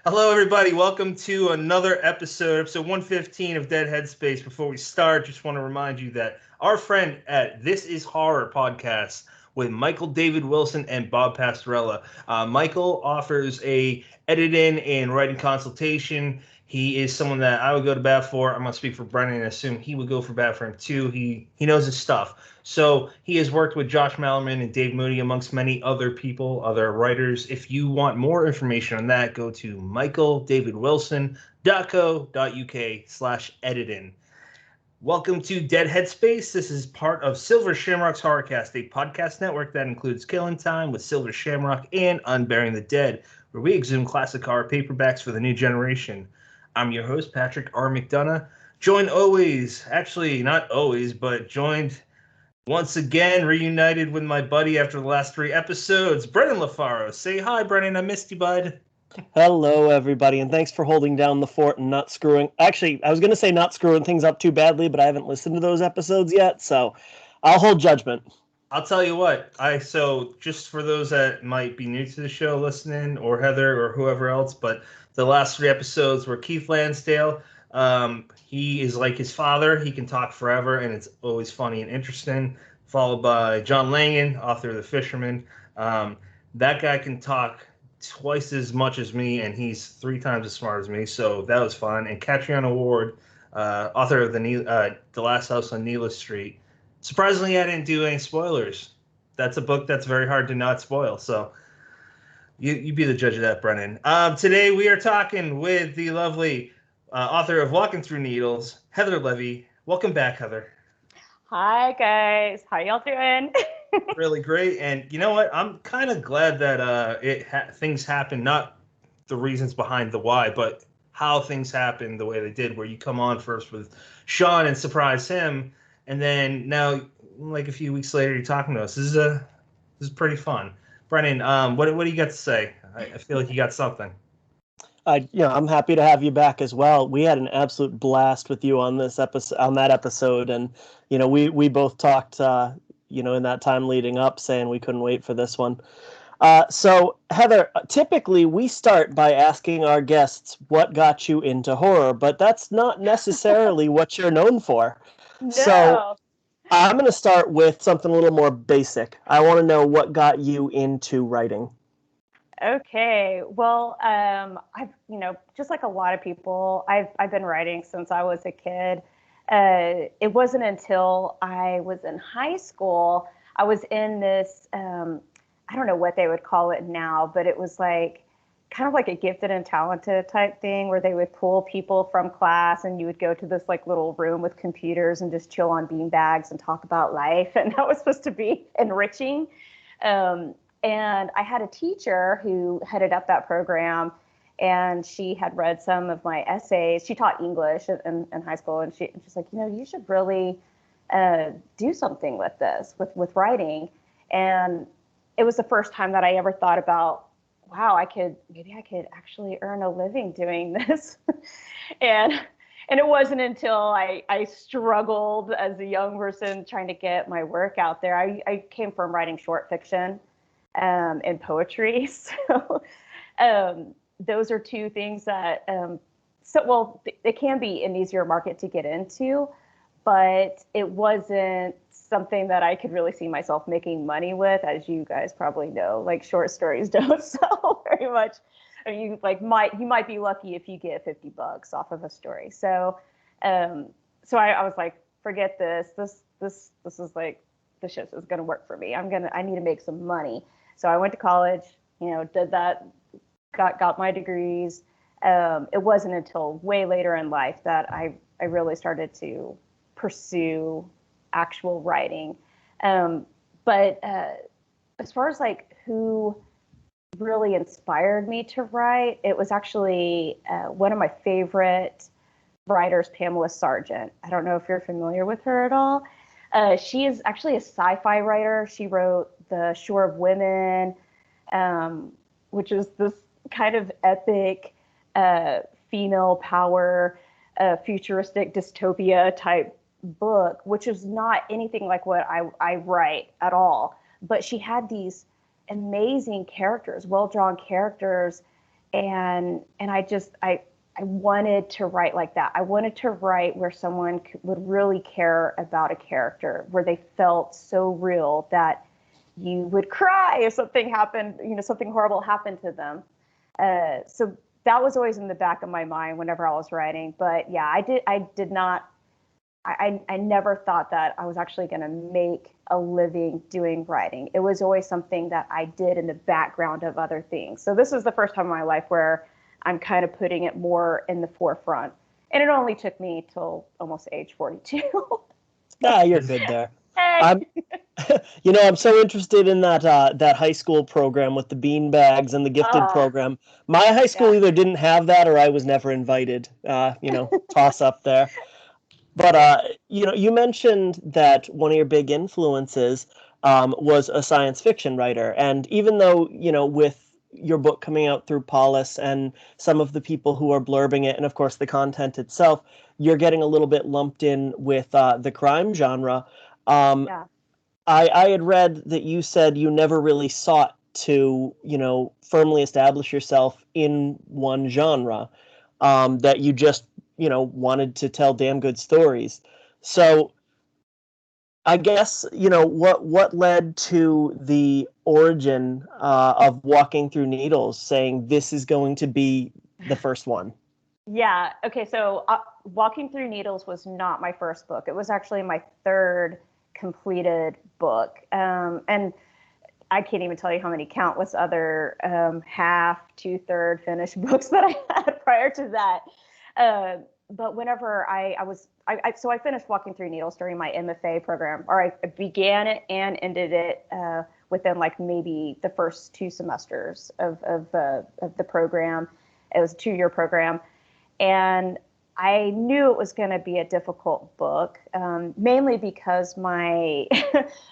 Hello, everybody. Welcome to another episode 115 of Dead Headspace. Before we start, just want to remind you that our friend at This Is Horror podcast with Michael David Wilson and Bob Pastorella. Michael offers a editing and writing consultation. He is someone that I would go to bat for. I'm gonna speak for Brennan and assume he would go for bat for him too. He knows his stuff. So he has worked with Josh Mallerman and Dave Mooney amongst many other people, other writers. If you want more information on that, go to michaeldavidwilson.co.uk/editing. Welcome to Dead Headspace. This is part of Silver Shamrock's Horrorcast, a podcast network that includes Killing Time with Silver Shamrock and Unburying the Dead, where we exhume classic horror paperbacks for the new generation. I'm your host, Patrick R. McDonough. Joined always, actually not always, but joined once again, reunited with my buddy after the last 3 episodes, Brennan LaFaro. Say hi, Brennan. I missed you, bud. Hello, everybody, and thanks for holding down the fort and not screwing... Actually, I was going to say not screwing things up too badly, but I haven't listened to those episodes yet, so I'll hold judgment. I'll tell you what. So just for those that might be new to the show listening, or Heather, or whoever else, but the last 3 episodes were Keith Lansdale. He is like his father. He can talk forever, and it's always funny and interesting. Followed by John Langan, author of The Fisherman. That guy can talk twice as much as me, and he's 3 times as smart as me, so that was fun. And Catriona Ward, author of The Last House on Neela Street. Surprisingly, I didn't do any spoilers. That's a book that's very hard to not spoil, so you be the judge of that, Brennan. Today we are talking with the lovely author of Walking Through Needles, Heather Levy. Welcome back, Heather. Hi, guys. How y'all doing? Really great. And you know what? I'm kind of glad that things happen, not the reasons behind the why, but how things happen the way they did, where you come on first with Sean and surprise him, and then now, like a few weeks later, you're talking to us. This is pretty fun. Brennan, what do you got to say? I feel like you got something. I'm happy to have you back as well. We had an absolute blast with you on that episode, and we both talked in that time leading up, saying we couldn't wait for this one. So Heather, typically we start by asking our guests what got you into horror, but that's not necessarily what you're known for. No. So I'm going to start with something a little more basic. I want to know what got you into writing. Okay. Well, I've just like a lot of people, I've been writing since I was a kid. It wasn't until I was in high school, I was in this, I don't know what they would call it now, but it was like kind of like a gifted and talented type thing where they would pull people from class and you would go to this like little room with computers and just chill on beanbags and talk about life. And that was supposed to be enriching. And I had a teacher who headed up that program, and she had read some of my essays. She taught English in high school, and she's like, you should really do something with this, with writing. And it was the first time that I ever thought about, wow, maybe I could actually earn a living doing this. and it wasn't until I struggled as a young person trying to get my work out there. I came from writing short fiction and poetry. So those are 2 things that, it can be an easier market to get into, but it wasn't something that I could really see myself making money with. As you guys probably know, like short stories don't sell very much. I mean, you might be lucky if you get $50 off of a story. So, I was like, forget this. This is like, this shit is going to work for me. I need to make some money. So I went to college, did that, got my degrees. It wasn't until way later in life that I really started to pursue actual writing. But as far as like who really inspired me to write, it was actually one of my favorite writers, Pamela Sargent. I don't know if you're familiar with her at all. She is actually a sci-fi writer. She wrote The Shore of Women, which is this kind of epic female power, futuristic dystopia type book, which is not anything like what I write at all. But she had these amazing characters, well-drawn characters, and I wanted to write like that. I wanted to write where someone would really care about a character, where they felt so real that you would cry if something happened, something horrible happened to them. So that was always in the back of my mind whenever I was writing. But yeah, I never thought that I was actually going to make a living doing writing. It was always something that I did in the background of other things. So this was the first time in my life where I'm kind of putting it more in the forefront. And it only took me till almost age 42. Yeah, you're good there. Hey. I'm so interested in that high school program with the bean bags and the gifted program. My high school either didn't have that or I was never invited. Toss up there. But you mentioned that one of your big influences was a science fiction writer, and even though with your book coming out through Paulus and some of the people who are blurbing it, and of course the content itself, you're getting a little bit lumped in with the crime genre. Yeah. I had read that you said you never really sought to, firmly establish yourself in one genre, that you just, wanted to tell damn good stories. So I guess, what led to the origin of Walking Through Needles, saying this is going to be the first one? Yeah. Okay. So Walking Through Needles was not my first book. It was actually my third completed book. And I can't even tell you how many countless other half, two-third finished books that I had prior to that. But whenever I finished Walking Through Needles during my MFA program, or I began it and ended it within like maybe the first 2 semesters of the program. It was a 2-year program. And I knew it was going to be a difficult book, mainly because my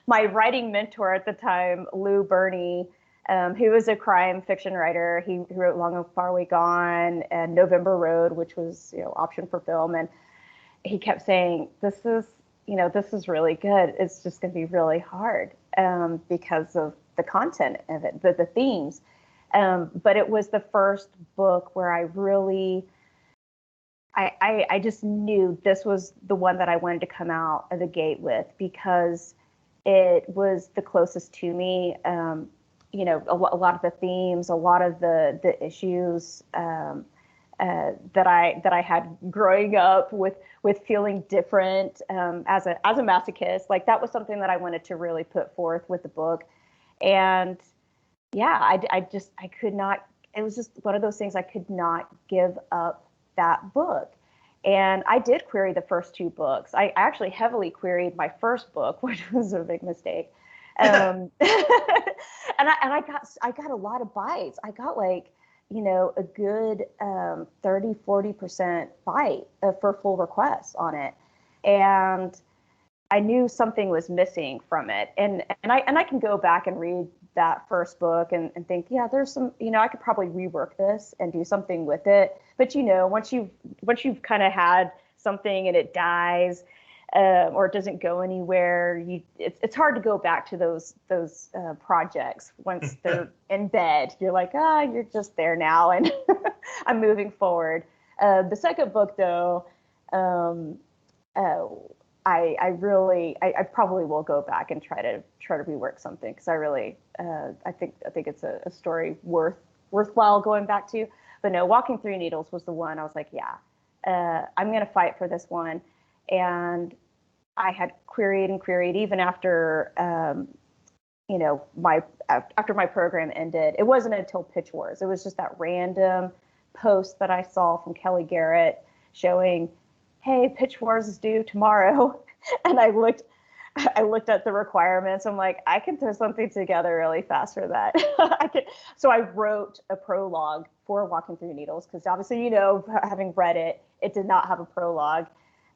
my writing mentor at the time, Lou Burney, who was a crime fiction writer, he wrote Long and Far Away Gone and November Road, which was option for film, and he kept saying, "This is really good. It's just going to be really hard because of the content of it, the themes." But it was the first book where I really I just knew this was the one that I wanted to come out of the gate with, because it was the closest to me. A lot of the themes, a lot of the issues that I had growing up with feeling different as a masochist. Like, that was something that I wanted to really put forth with the book. And yeah, I could not. It was just one of those things. I could not give up that book. And I did query the first 2 books. I actually heavily queried my first book, which was a big mistake. And I got a lot of bites. I got like, a good 30-40% bite for full requests on it. And I knew something was missing from it. And I can go back and read that first book and think, yeah, there's some, I could probably rework this and do something with it. But once you've kind of had something and it dies, or it doesn't go anywhere, it's hard to go back to those projects once they're in bed. You're like, you're just there now, and I'm moving forward. The second book, though, I probably will go back and try to rework something, because I really I think it's a story worthwhile going back to. But no, Walking Through Needles was the one I was like, yeah, I'm gonna fight for this one. And I had queried even after after my program ended. It wasn't until Pitch Wars. It was just that random post that I saw from Kelly Garrett showing, hey, Pitch Wars is due tomorrow. And I looked at the requirements. I'm like, I can throw something together really fast for that. So I wrote a prologue for Walking Through Needles, because obviously, having read it, it did not have a prologue.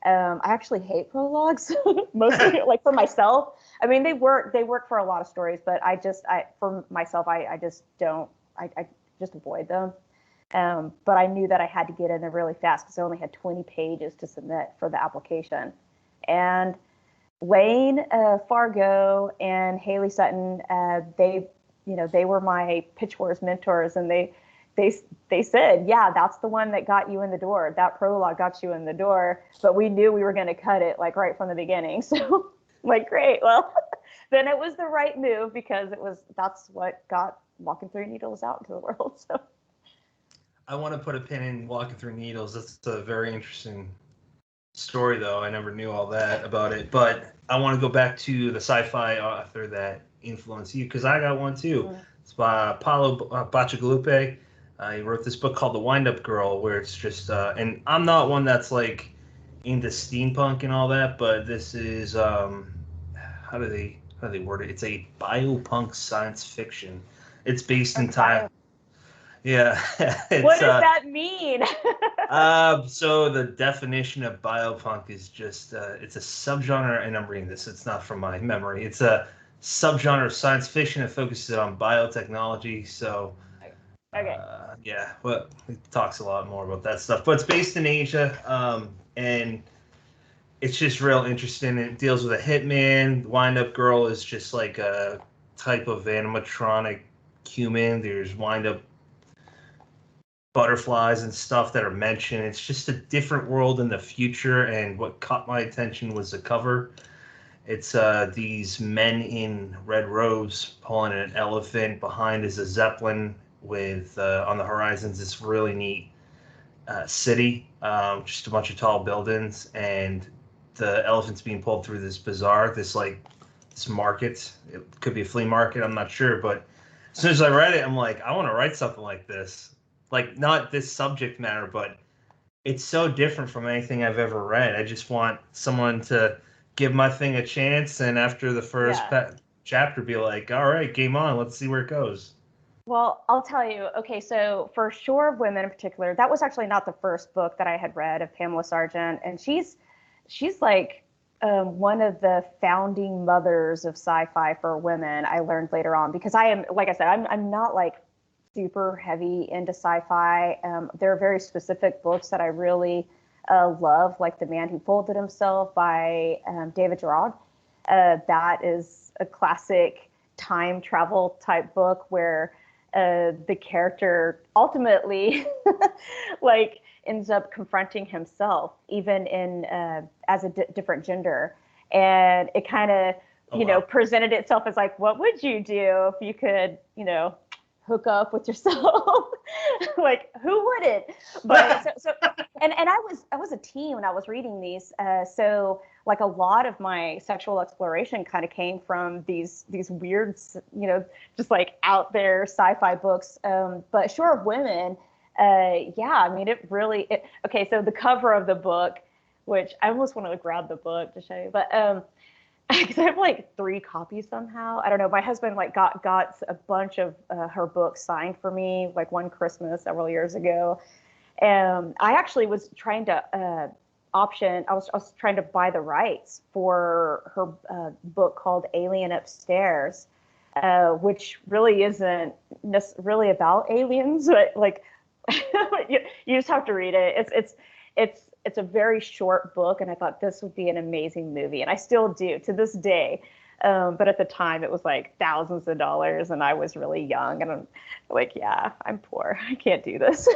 I actually hate prologues, mostly like for myself. I mean, they work for a lot of stories, but for myself, I just don't, I just avoid them. But I knew that I had to get in there really fast, because I only had 20 pages to submit for the application. And Wayne Fargo and Haley Sutton, they were my Pitch Wars mentors, and they they said, yeah, that's the one that got you in the door. That prologue got you in the door, but we knew we were going to cut it like right from the beginning. So like, great. Well, then it was the right move because that's what got Walking Through Needles out into the world. So I want to put a pin in Walking Through Needles. That's a very interesting story, though. I never knew all that about it. But I want to go back to the sci-fi author that influenced you, because I got one too. Mm-hmm. It's by Paulo Bacigalupi. He wrote this book called The Windup Girl, where it's just, and I'm not one that's like into steampunk and all that, but this is, how do they word it? It's a biopunk science fiction. It's based in time. Yeah. What does that mean? So the definition of biopunk is just, it's a subgenre, and I'm reading this, it's not from my memory. It's a subgenre of science fiction that focuses on biotechnology. So, okay. Yeah, but it talks a lot more about that stuff. But it's based in Asia, and it's just real interesting. It deals with a hitman. Windup Girl is just like a type of animatronic human. There's wind-up butterflies and stuff that are mentioned. It's just a different world in the future, and what caught my attention was the cover. It's these men in red robes pulling an elephant. Behind is a zeppelin with on the horizons this really neat city, just a bunch of tall buildings, and the elephant's being pulled through this bazaar, this market. It could be a flea market, I'm not sure, but as soon as I read it, I'm like, I want to write something like this. Like, not this subject matter, but it's so different from anything I've ever read. I just want someone to give my thing a chance, and after the first chapter, be like, all right, game on, let's see where it goes. Well, I'll tell you. Okay, so for Shore of Women in particular, that was actually not the first book that I had read of Pamela Sargent, and she's like one of the founding mothers of sci-fi for women. I learned later on, because I am, like I said, I'm not like super heavy into sci-fi. There are very specific books that I really love, like The Man Who Folded Himself by David Gerard. That is a classic time travel type book where the character ultimately like ends up confronting himself, even in as a different gender. And it kind of, presented itself as like, what would you do if you could, hook up with yourself? Like, who wouldn't? But and I was a teen when I was reading these, so like a lot of my sexual exploration kind of came from these weird, just like out there sci-fi books. But Shore of Women, I mean, okay, so the cover of the book, which I almost want to grab the book to show you, but because I have like 3 copies somehow. I don't know. My husband like got a bunch of her books signed for me like one Christmas several years ago. I actually was trying to I was trying to buy the rights for her book called Alien Upstairs, which really isn't really about aliens, but like you just have to read it. It's a very short book, and I thought this would be an amazing movie, and I still do to this day. But at the time, it was like thousands of dollars, and I was really young, and I'm like, yeah, I'm poor, I can't do this.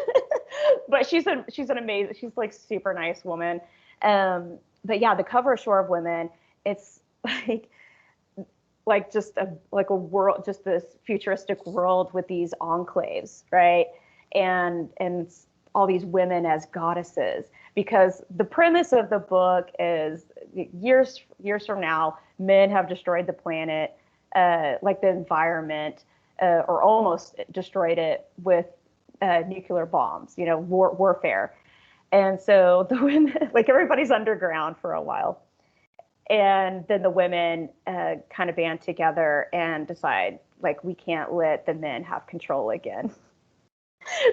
But she's an amazing, she's like super nice woman. But yeah, the cover of Shore of Women, it's like just a world, just this futuristic world with these enclaves, right? And all these women as goddesses, because the premise of the book is years from now, men have destroyed the planet, like the environment, or almost destroyed it with nuclear bombs, warfare. And so the women, like everybody's underground for a while. And then the women kind of band together and decide, like, we can't let the men have control again.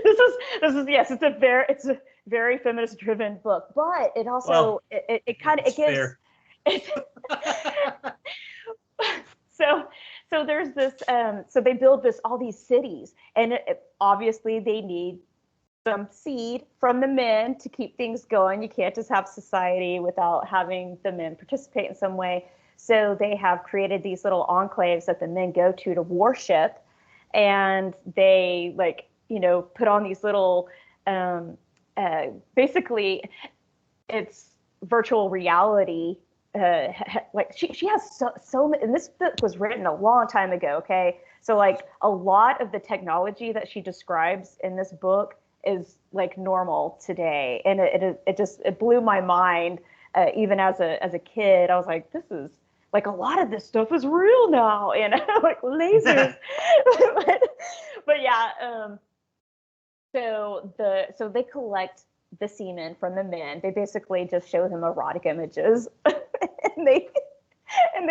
This is yes, it's a very feminist driven book, but it also it gives so there's this so they build all these cities, and obviously they need some seed from the men to keep things going. You can't just have society without having the men participate in some way. So they have created these little enclaves that the men go to worship, and they like put on these little, basically, it's virtual reality. Like she has so many, and this book was written a long time ago. Okay, so like a lot of the technology that she describes in this book is like normal today, and it blew my mind. Even as a kid, I was like, this is like a lot of this stuff is real now, like lasers. but yeah, so they collect the semen from the men. They basically just show them erotic images, and they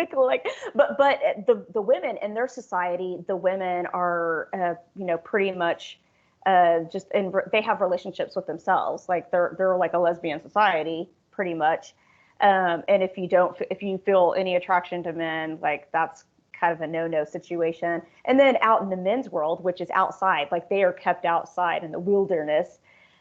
collect. But the women in their society, the women are pretty much they have relationships with themselves. Like they're like a lesbian society pretty much. And if you feel any attraction to men, like that's kind of a no-no situation. And then out in the men's world, which is outside, like they are kept outside in the wilderness.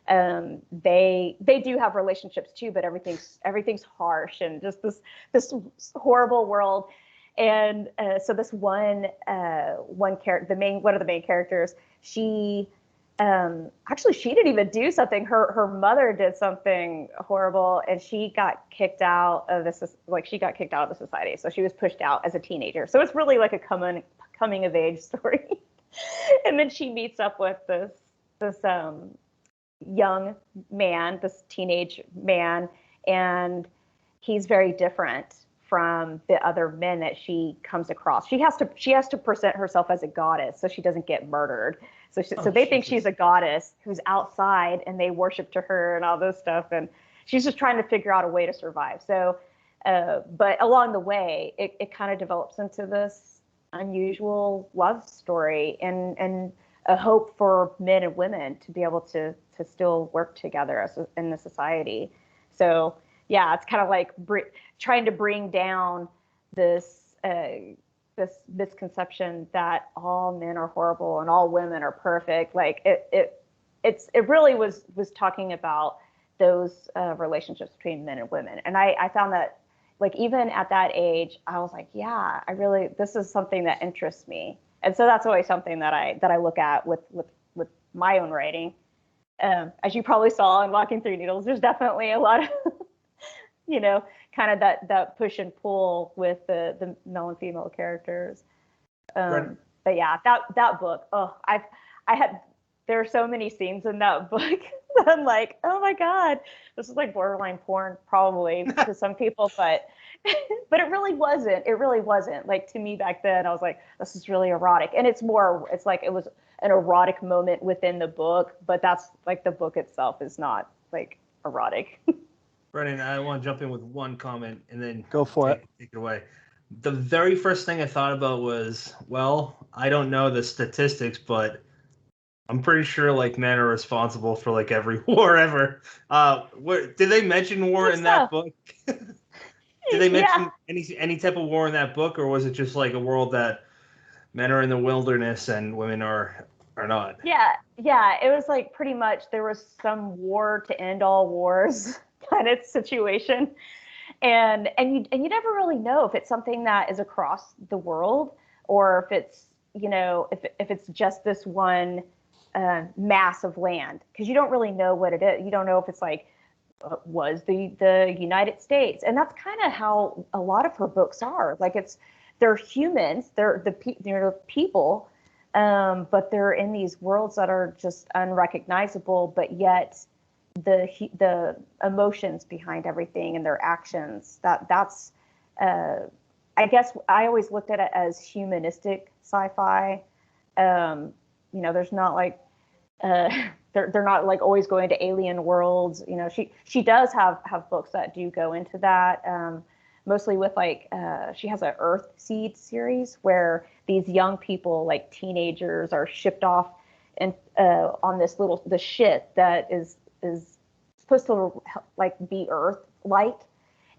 They do have relationships too, but everything's harsh and just this horrible world. And so this one character, one of the main characters, she actually she didn't even do something. Her mother did something horrible, and she got kicked out of the society. So she was pushed out as a teenager. So it's really like a coming of age story. And then she meets up with this young man, this teenage man, and he's very different from the other men that she comes across. She has to present herself as a goddess so she doesn't get murdered. So they think she's a goddess who's outside, and they worship to her and all this stuff. And she's just trying to figure out a way to survive. So, but along the way, it kind of develops into this unusual love story and a hope for men and women to be able to still work together in the society. So yeah, it's kind of like trying to bring down this misconception that all men are horrible and all women are perfect. Like it really was talking about those relationships between men and women. And I found that, like, even at that age, I was like, yeah, this is something that interests me. And so that's always something that I look at with my own writing. As you probably saw in Walking Through Needles, there's definitely a lot of, kind of that push and pull with the male and female characters. Right. But yeah, that book, there are so many scenes in that book that I'm like, oh my God, this is like borderline porn probably to some people, but it really wasn't. It really wasn't. Like, to me back then, I was like, this is really erotic. And it's like it was an erotic moment within the book, but that's like the book itself is not like erotic. Brennan, I want to jump in with one comment and then Go for it. Take it away. The very first thing I thought about was, well, I don't know the statistics, but I'm pretty sure like men are responsible for like every war ever. Did they mention war in that book? Did they mention any type of war in that book, or was it just like a world that men are in the wilderness and women are not? Yeah, it was like pretty much there was some war to end all wars kind of situation, and you never really know if it's something that is across the world or if it's if it's just this one mass of land, because you don't really know what it is. You don't know if it's like was the United States, and that's kind of how a lot of her books are. Like they're humans, they're people, but they're in these worlds that are just unrecognizable, but yet the emotions behind everything and their actions, that's I guess I always looked at it as humanistic sci-fi. There's not like they're not like always going to alien worlds. She does have books that do go into that, mostly with like she has an Earth Seed series where these young people, like teenagers, are shipped off and on the ship that is supposed to like be Earth-like,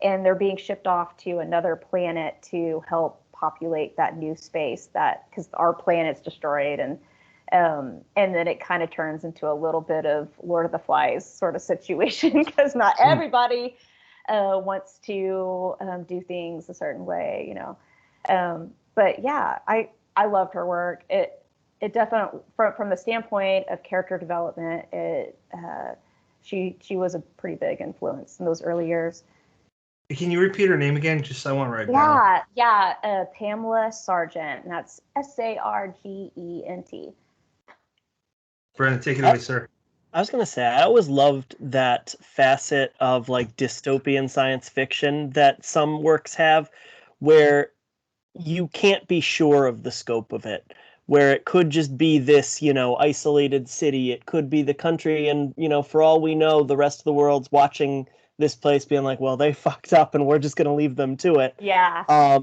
and they're being shipped off to another planet to help populate that new space, because our planet's destroyed, and then it kind of turns into a little bit of Lord of the Flies sort of situation, because not everybody wants to do things a certain way, But yeah, I loved her work. it definitely, from the standpoint of character development, she was a pretty big influence in those early years. Can you repeat her name again? Just so I want to write it down. Yeah, Pamela Sargent, and that's Sargent. Brandon, take it away, sir. I was going to say, I always loved that facet of like dystopian science fiction that some works have, where you can't be sure of the scope of it, where it could just be this, isolated city. It could be the country, and, for all we know, the rest of the world's watching this place being like, well, they fucked up and we're just going to leave them to it. Yeah. Or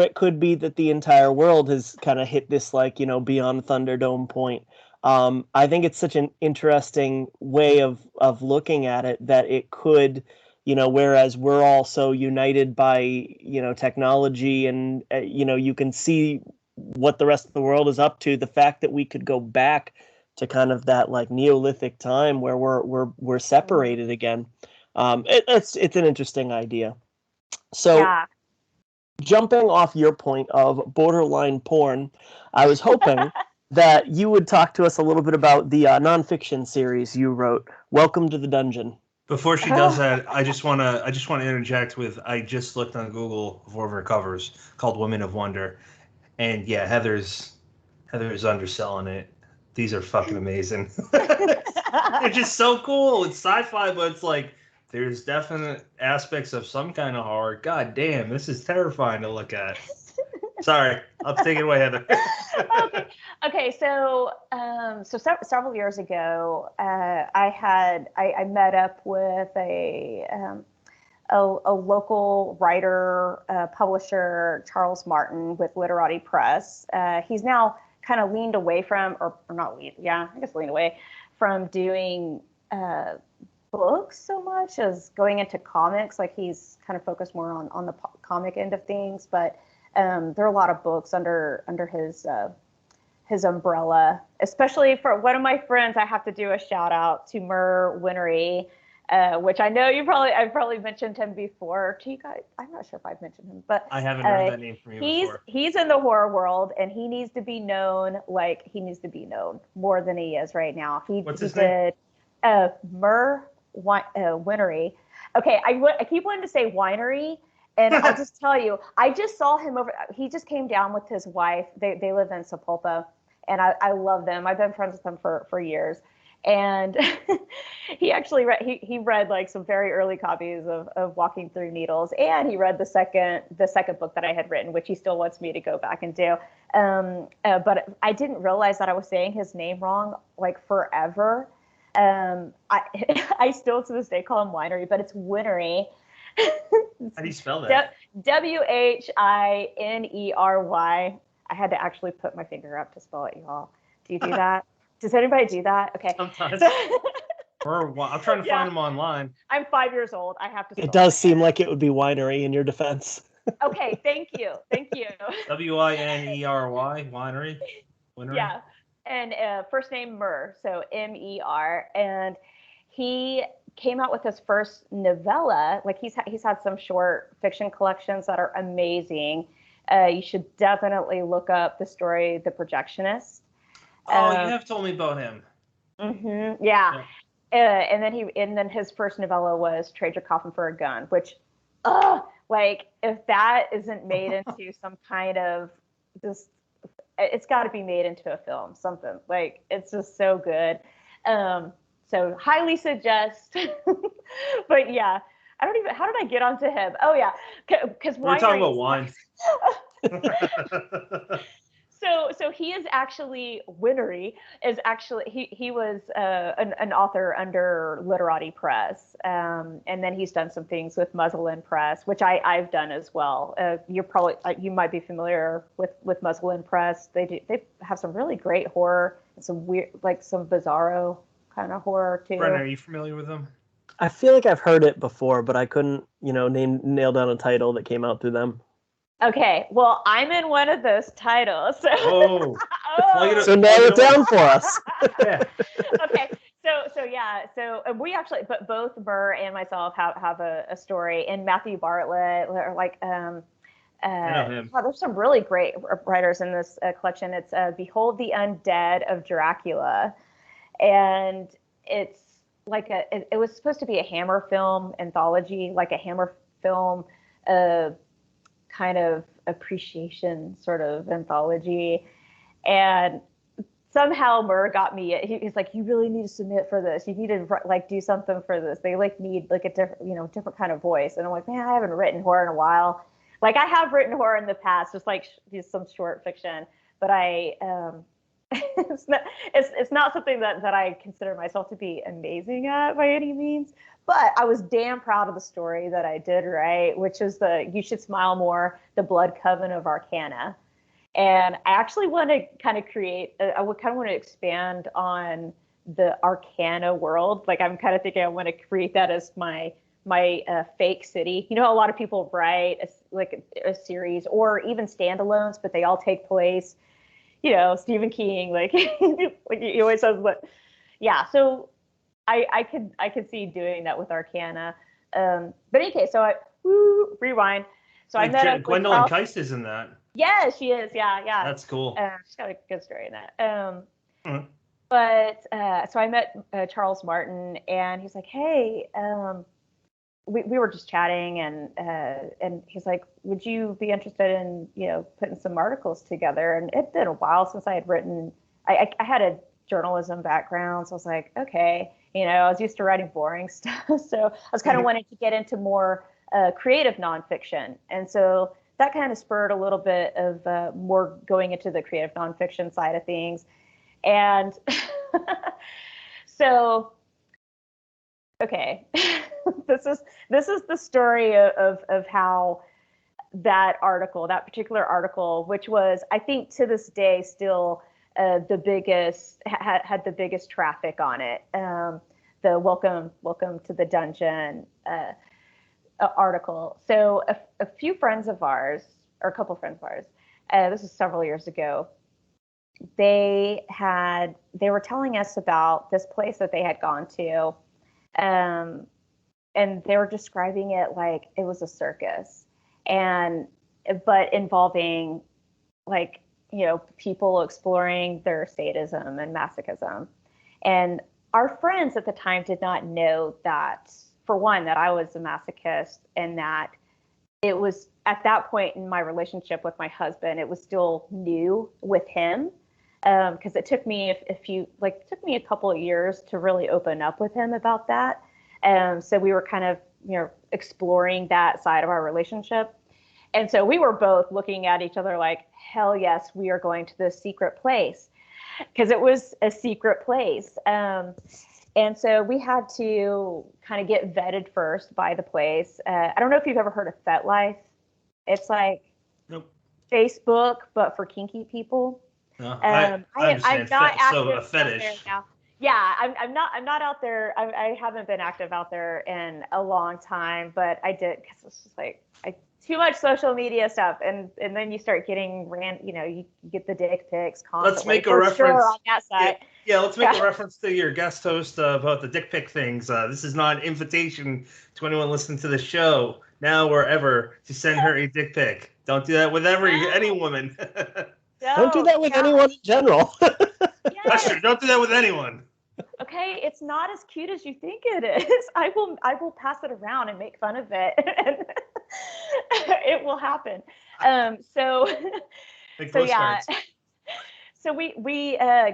it could be that the entire world has kind of hit this, like, beyond Thunderdome point. I think it's such an interesting way of looking at it, that it could, whereas we're all so united by, technology, and, you can see what the rest of the world is up to. The fact that we could go back to kind of that like Neolithic time where we're separated again. It's an interesting idea. So Yeah. Jumping off your point of borderline porn, I was hoping that you would talk to us a little bit about the nonfiction series you wrote, Welcome to the Dungeon. Before she does that, I just want to interject with, I just looked on Google for one of her covers called Women of Wonder, and yeah, Heather's underselling it. These are fucking amazing. They're just so cool. It's sci-fi, but it's like there's definite aspects of some kind of horror. God damn, this is terrifying to look at. Sorry, I'll take it away, Heather. Okay. So several years ago, I met up with a local writer, publisher, Charles Martin, with Literati Press. He's now kind of leaned away from, or not leaned, yeah, I guess leaned away from doing books so much as going into comics. Like, he's kind of focused more on the comic end of things, but there are a lot of books under his umbrella, especially for one of my friends. I have to do a shout out to Mur Winery, which I know I've probably mentioned him before to you guys. I'm not sure if I've mentioned him, but I haven't heard that name from you before. He's in the horror world, and he needs to be known more than he is right now. What's his name? Mur Winery. Okay, I keep wanting to say winery, and I'll just tell you, I just saw him he just came down with his wife. They live in Sapulpa, and I love them. I've been friends with them for years. And he actually read like some very early copies of Walking Through Needles, and he read the second book that I had written, which he still wants me to go back and do. But I didn't realize that I was saying his name wrong like forever. I still to this day call him Winery, but it's Winery. How do you spell that? Winery. I had to actually put my finger up to spell it, y'all. Do you do that? Does anybody do that? Okay. Sometimes. I'm trying to find them online. I'm 5 years old. I have to. It does seem like it would be winery in your defense. Okay. Thank you. Winery. Winery. Yeah. And first name Mer, so Mer, and he came out with his first novella. Like, he's had some short fiction collections that are amazing. You should definitely look up the story, The Projectionist. Oh, you have told me about him. Mm-hmm, yeah. And then his first novella was Trade Your Coffin for a Gun, which, like, if that isn't made into some kind of just, it's got to be made into a film, something. Like, it's just so good. So highly suggest. But yeah, how did I get onto him? Oh yeah, because we're talking about wine. So he is actually Winery is actually he was an author under Literati Press, and then he's done some things with Muslin Press, which I've done as well. You might be familiar with Muslin Press. They have some really great horror and some weird, like some bizarro kind of horror too. Brennan, are you familiar with them? I feel like I've heard it before, but I couldn't nail down a title that came out through them. Okay, well, I'm in one of those titles. So, so nail it down for us. Yeah. Okay, so we actually, but both Burr and myself have a story, and Matthew Bartlett, like I know him. Wow, there's some really great writers in this collection. It's Behold the Undead of Dracula. And it's like it was supposed to be a Hammer film anthology, like a Hammer film kind of appreciation sort of anthology. And somehow Murr got me. He's like, you really need to submit for this. You need to like do something for this. They like need like a different, different kind of voice. And I'm like, man, I haven't written horror in a while. Like I have written horror in the past, just like some short fiction, but it's not something that I consider myself to be amazing at by any means. But I was damn proud of the story that I did write, which is the You Should Smile More, the Blood Coven of Arcana. And I actually want to kind of I would kind of want to expand on the Arcana world. Like I'm kind of thinking I want to create that as my fake city. A lot of people write a series or even standalones, but they all take place, Stephen King, like, like he always says, but yeah. So I could see doing that with Arcana. But in any case, so rewind. So I met up with Gwendolyn Keiss is in that. Yeah, she is. Yeah. That's cool. She's got a good story in that. But so I met Charles Martin, and he's like, hey, we were just chatting, and he's like, would you be interested in putting some articles together? And it'd been a while since I had written. I had a journalism background, so I was like, okay, I was used to writing boring stuff, so I was kind of wanting to get into more creative nonfiction, and so that kind of spurred a little bit of more going into the creative nonfiction side of things, and so okay. This is the story of how that particular article, which was, I think to this day still the biggest, had the biggest traffic on it. The welcome to the dungeon article. So a few friends of ours, or a couple of friends of ours, this was several years ago, they were telling us about this place that they had gone to. And they were describing it like it was a circus, but involving like, people exploring their sadism and masochism. And our friends at the time did not know that, for one, that I was a masochist, and that it was at that point in my relationship with my husband, it was still new with him. Because it took me a couple of years to really open up with him about that. So we were kind of, exploring that side of our relationship. And so we were both looking at each other like, hell yes, we are going to this secret place, because it was a secret place. And so we had to kind of get vetted first by the place. I don't know if you've ever heard of FetLife. It's like Nope. Facebook, but for kinky people. I understand. So a fetish. Now. Yeah, I'm not out there. I haven't been active out there in a long time, but I did, because it's just like too much social media stuff, and then you start getting you get the dick pics constantly. Let's make a reference on that side. Yeah, let's make a reference to your guest host about the dick pic things. This is not an invitation to anyone listening to the show now or ever to send her a dick pic. Don't do that with any woman. No, don't do that with anyone in general. Yes. That's true. Don't do that with anyone. Okay, it's not as cute as you think it is. I will pass it around and make fun of it, and it will happen. So yeah. So we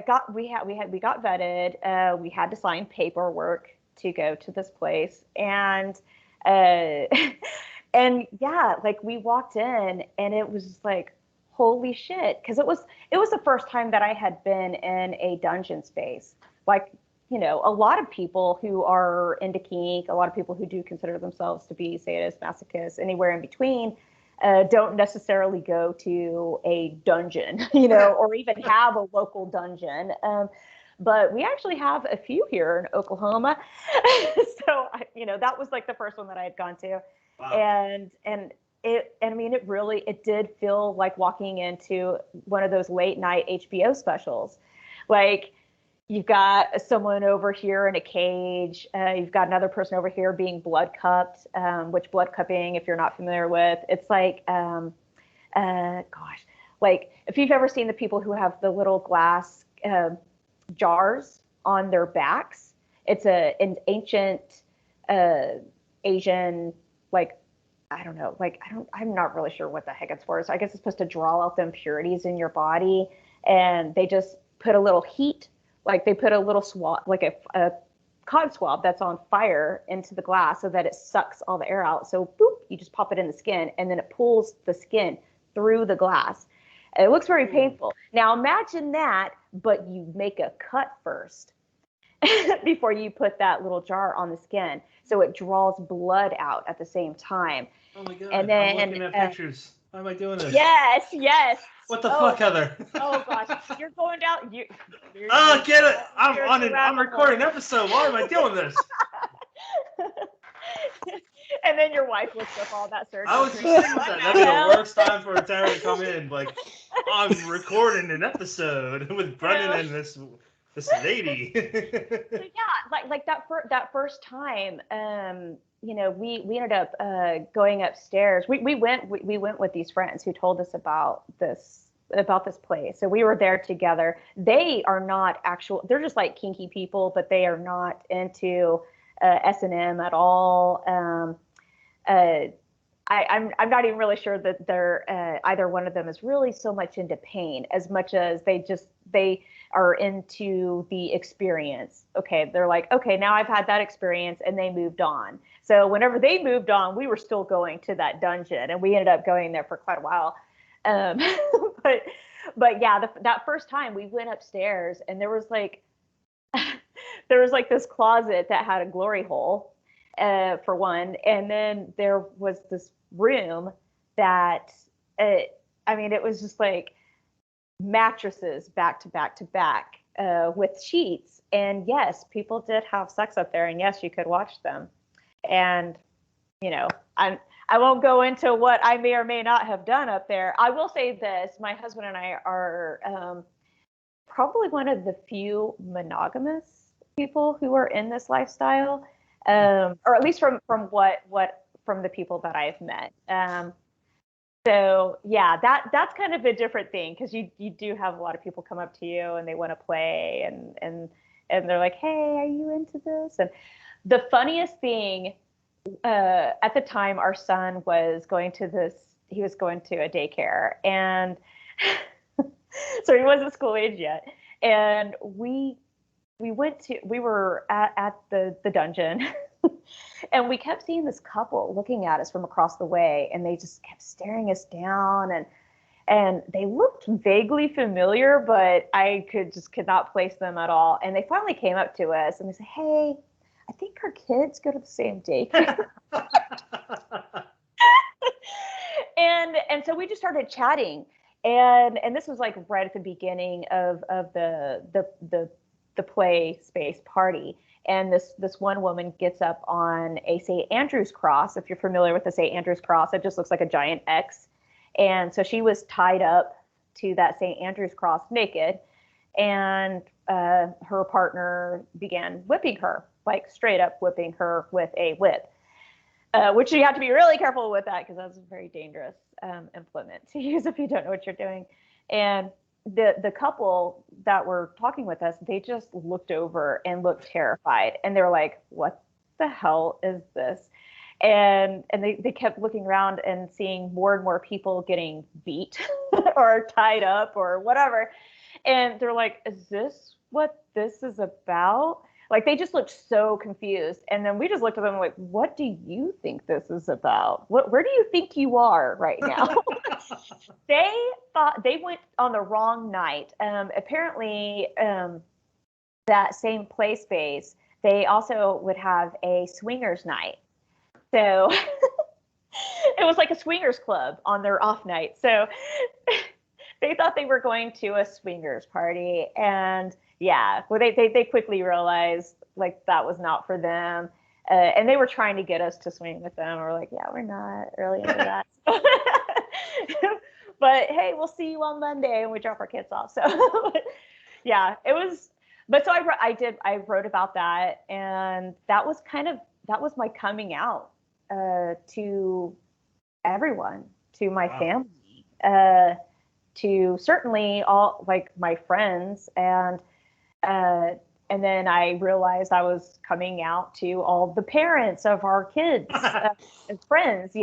got vetted. We had to sign paperwork to go to this place, and yeah, like we walked in, and it was like, holy shit, because it was the first time that I had been in a dungeon space. Like, a lot of people who are into kink, a lot of people who do consider themselves to be sadists, masochists, anywhere in between, don't necessarily go to a dungeon, or even have a local dungeon. But we actually have a few here in Oklahoma. So, that was like the first one that I had gone to. Wow. And it did feel like walking into one of those late night HBO specials. Like, you've got someone over here in a cage. You've got another person over here being blood cupped, which blood cupping, if you're not familiar with, it's like gosh, like if you've ever seen the people who have the little glass jars on their backs, it's an ancient Asian, like, I don't know, like, I'm not really sure what the heck it's for. So I guess it's supposed to draw out the impurities in your body. And they just put a little heat, like they put a little swab, like a cotton swab that's on fire into the glass so that it sucks all the air out. So boop, you just pop it in the skin and then it pulls the skin through the glass. And it looks very painful. Now imagine that, but you make a cut first before you put that little jar on the skin. So it draws blood out at the same time. Oh my God, and then, I'm looking at pictures. Why am I doing this? Yes. What the fuck, Heather? Oh gosh, you're going down. Get it. I'm recording an episode. Why am I doing this? And then your wife looks up all that surgery. I was just thinking that. That'd be the worst time for Tara to come in. Like, I'm recording an episode with Brendan and this lady. So yeah, like that first time, we ended up going upstairs. We went with these friends who told us about this place. So we were there together. They are not they're just like kinky people, but they are not into S&M at all. I'm not even really sure that they're either one of them is really so much into pain as much as they are into the experience. Okay, they're like, okay, now I've had that experience, and they moved on. So whenever they moved on, we were still going to that dungeon, and we ended up going there for quite a while. But yeah, that first time we went upstairs, and there was like this closet that had a glory hole. For one, and then there was this room that, it was just like mattresses back to back to back with sheets. And yes, people did have sex up there, and yes, you could watch them. And I won't go into what I may or may not have done up there. I will say this: my husband and I are probably one of the few monogamous people who are in this lifestyle. Or at least from the people that I've met. So yeah, that's kind of a different thing, because you do have a lot of people come up to you and they want to play and they're like, hey, are you into this? And the funniest thing, at the time, our son was going to a daycare, and so he wasn't school age yet, and we were at the dungeon and we kept seeing this couple looking at us from across the way, and they just kept staring us down, and they looked vaguely familiar, but I could not place them at all. And they finally came up to us and they said, hey, I think our kids go to the same daycare. and so we just started chatting, and this was like right at the beginning of the play space party. And this one woman gets up on a St. Andrew's cross. If you're familiar with the St. Andrew's cross, it just looks like a giant X. And so she was tied up to that St. Andrew's cross naked, and her partner began whipping her, like straight up whipping her with a whip, which you have to be really careful with that, because that's a very dangerous implement to use if you don't know what you're doing. And the couple that were talking with us, they just looked over and looked terrified, and they were like, what the hell is this? And they kept looking around and seeing more and more people getting beat or tied up or whatever, and they're like, is this what this is about? Like, they just looked so confused. And then we just looked at them like, what do you think this is about? Where do you think you are right now? They thought they went on the wrong night. Apparently, that same play space, they also would have a swingers night. So it was like a swingers club on their off night. So they thought they were going to a swingers party, and yeah, well, they quickly realized like that was not for them, and they were trying to get us to swing with them. We're like, yeah, we're not really into that. But hey, we'll see you on Monday, and we drop our kids off. So yeah, it was. But so I wrote about that, and that was my coming out to everyone, to my family. to certainly all like my friends, and then I realized I was coming out to all the parents of our kids and friends,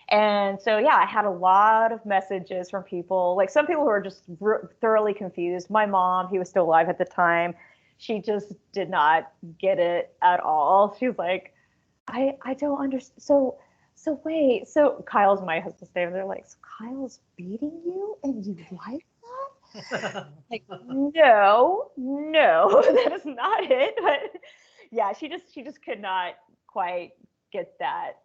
And so, yeah, I had a lot of messages from people, like some people who were just thoroughly confused. My mom, he was still alive at the time, she just did not get it at all. She's like, I don't understand. So wait, so Kyle's my husband's name. They're like, so Kyle's beating you and you like that? Like, no, that is not it. But yeah, she just could not quite get that.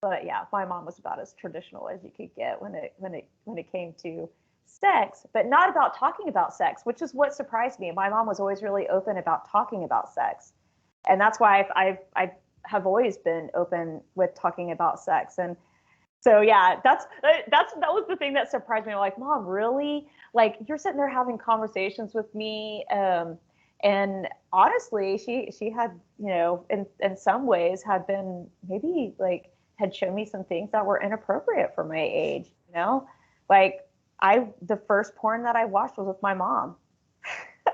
But yeah, my mom was about as traditional as you could get when it came to sex, but not about talking about sex, which is what surprised me. My mom was always really open about talking about sex, and that's why I have always been open with talking about sex. And so yeah, that was the thing that surprised me. I'm like, Mom, really? Like, you're sitting there having conversations with me, and honestly, she had, in some ways had been maybe like had shown me some things that were inappropriate for my age, like the first porn that I watched was with my mom.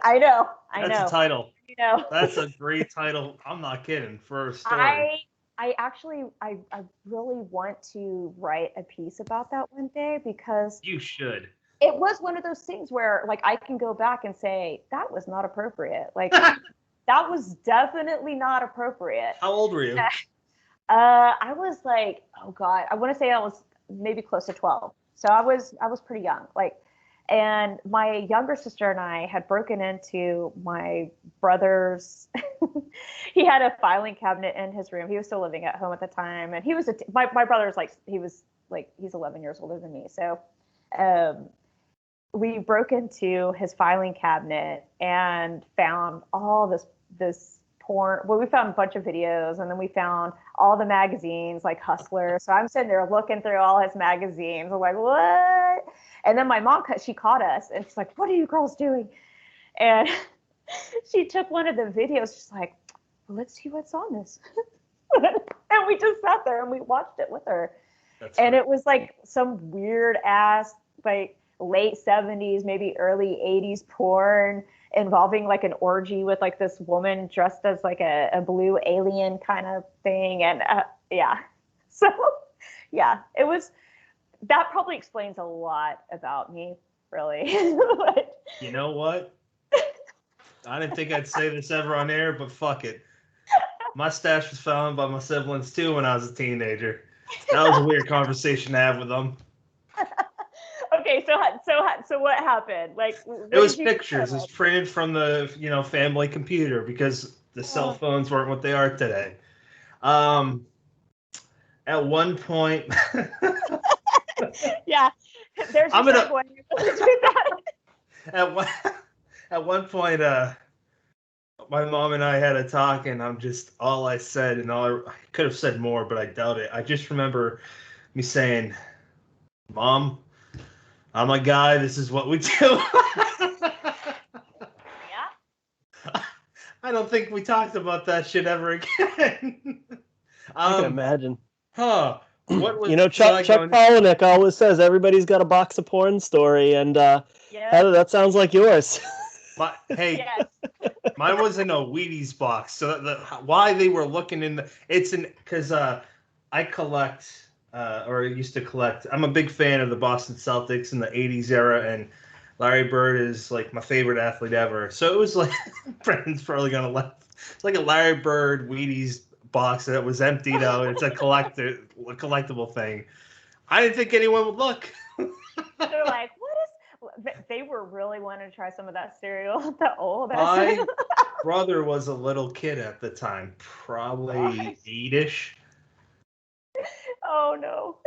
I know. That's a title. That's a great title. I'm not kidding, for a story. I actually really want to write a piece about that one day, because you should. It was one of those things where like I can go back and say that was not appropriate. Like that was definitely not appropriate. How old were you? I was like, oh God, I want to say I was maybe close to 12. So I was pretty young. And my younger sister and I had broken into my brother's. He had a filing cabinet in his room. He was still living at home at the time, and he was my brother's he's 11 years older than me. So, we broke into his filing cabinet and found all this porn. Well, we found a bunch of videos, and then we found all the magazines, like Hustler. So I'm sitting there looking through all his magazines. I'm like, what? And then my mom, she caught us, and she's like, what are you girls doing? And she took one of the videos. She's like, well, let's see what's on this. And we just sat there and we watched it with her. That's and funny. It was like some weird ass, like late 70s, maybe early 80s porn involving like an orgy with like this woman dressed as like a blue alien kind of thing. And yeah, so yeah, it was, that probably explains a lot about me, really. But, you know what? I didn't think I'd say this ever on air, but fuck it. My stash was found by my siblings too when I was a teenager. That was a weird conversation to have with them. Okay, so what happened? Like, it was pictures. It's printed from the family computer, because the cell phones weren't what they are today. At one point, yeah, there's. I'm gonna. At one point, my mom and I had a talk, and all I said, and I could have said more, but I doubt it. I just remember me saying, "Mom, I'm a guy. This is what we do." Yeah. I don't think we talked about that shit ever again. I can imagine. Huh. What was Chuck Palahniuk always says everybody's got a box of porn story, and Heather, that sounds like yours. Hey, yes. Mine was in a Wheaties box. So why they were looking in because I collect or used to collect. I'm a big fan of the Boston Celtics in the 80s era, and Larry Bird is like my favorite athlete ever. So it was like, Brandon's probably gonna laugh. It's like a Larry Bird Wheaties box that was emptied out. It's a collectible thing. I didn't think anyone would look. They're like, they were really wanting to try some of that cereal. My brother was a little kid at the time, probably 8-ish. Oh no!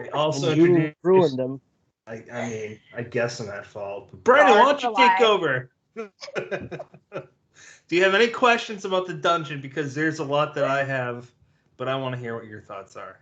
They also you ruined him. I mean, I guess I'm at fault. But Brandon, why don't you take over? Do you have any questions about the dungeon? Because there's a lot that I have, but I want to hear what your thoughts are.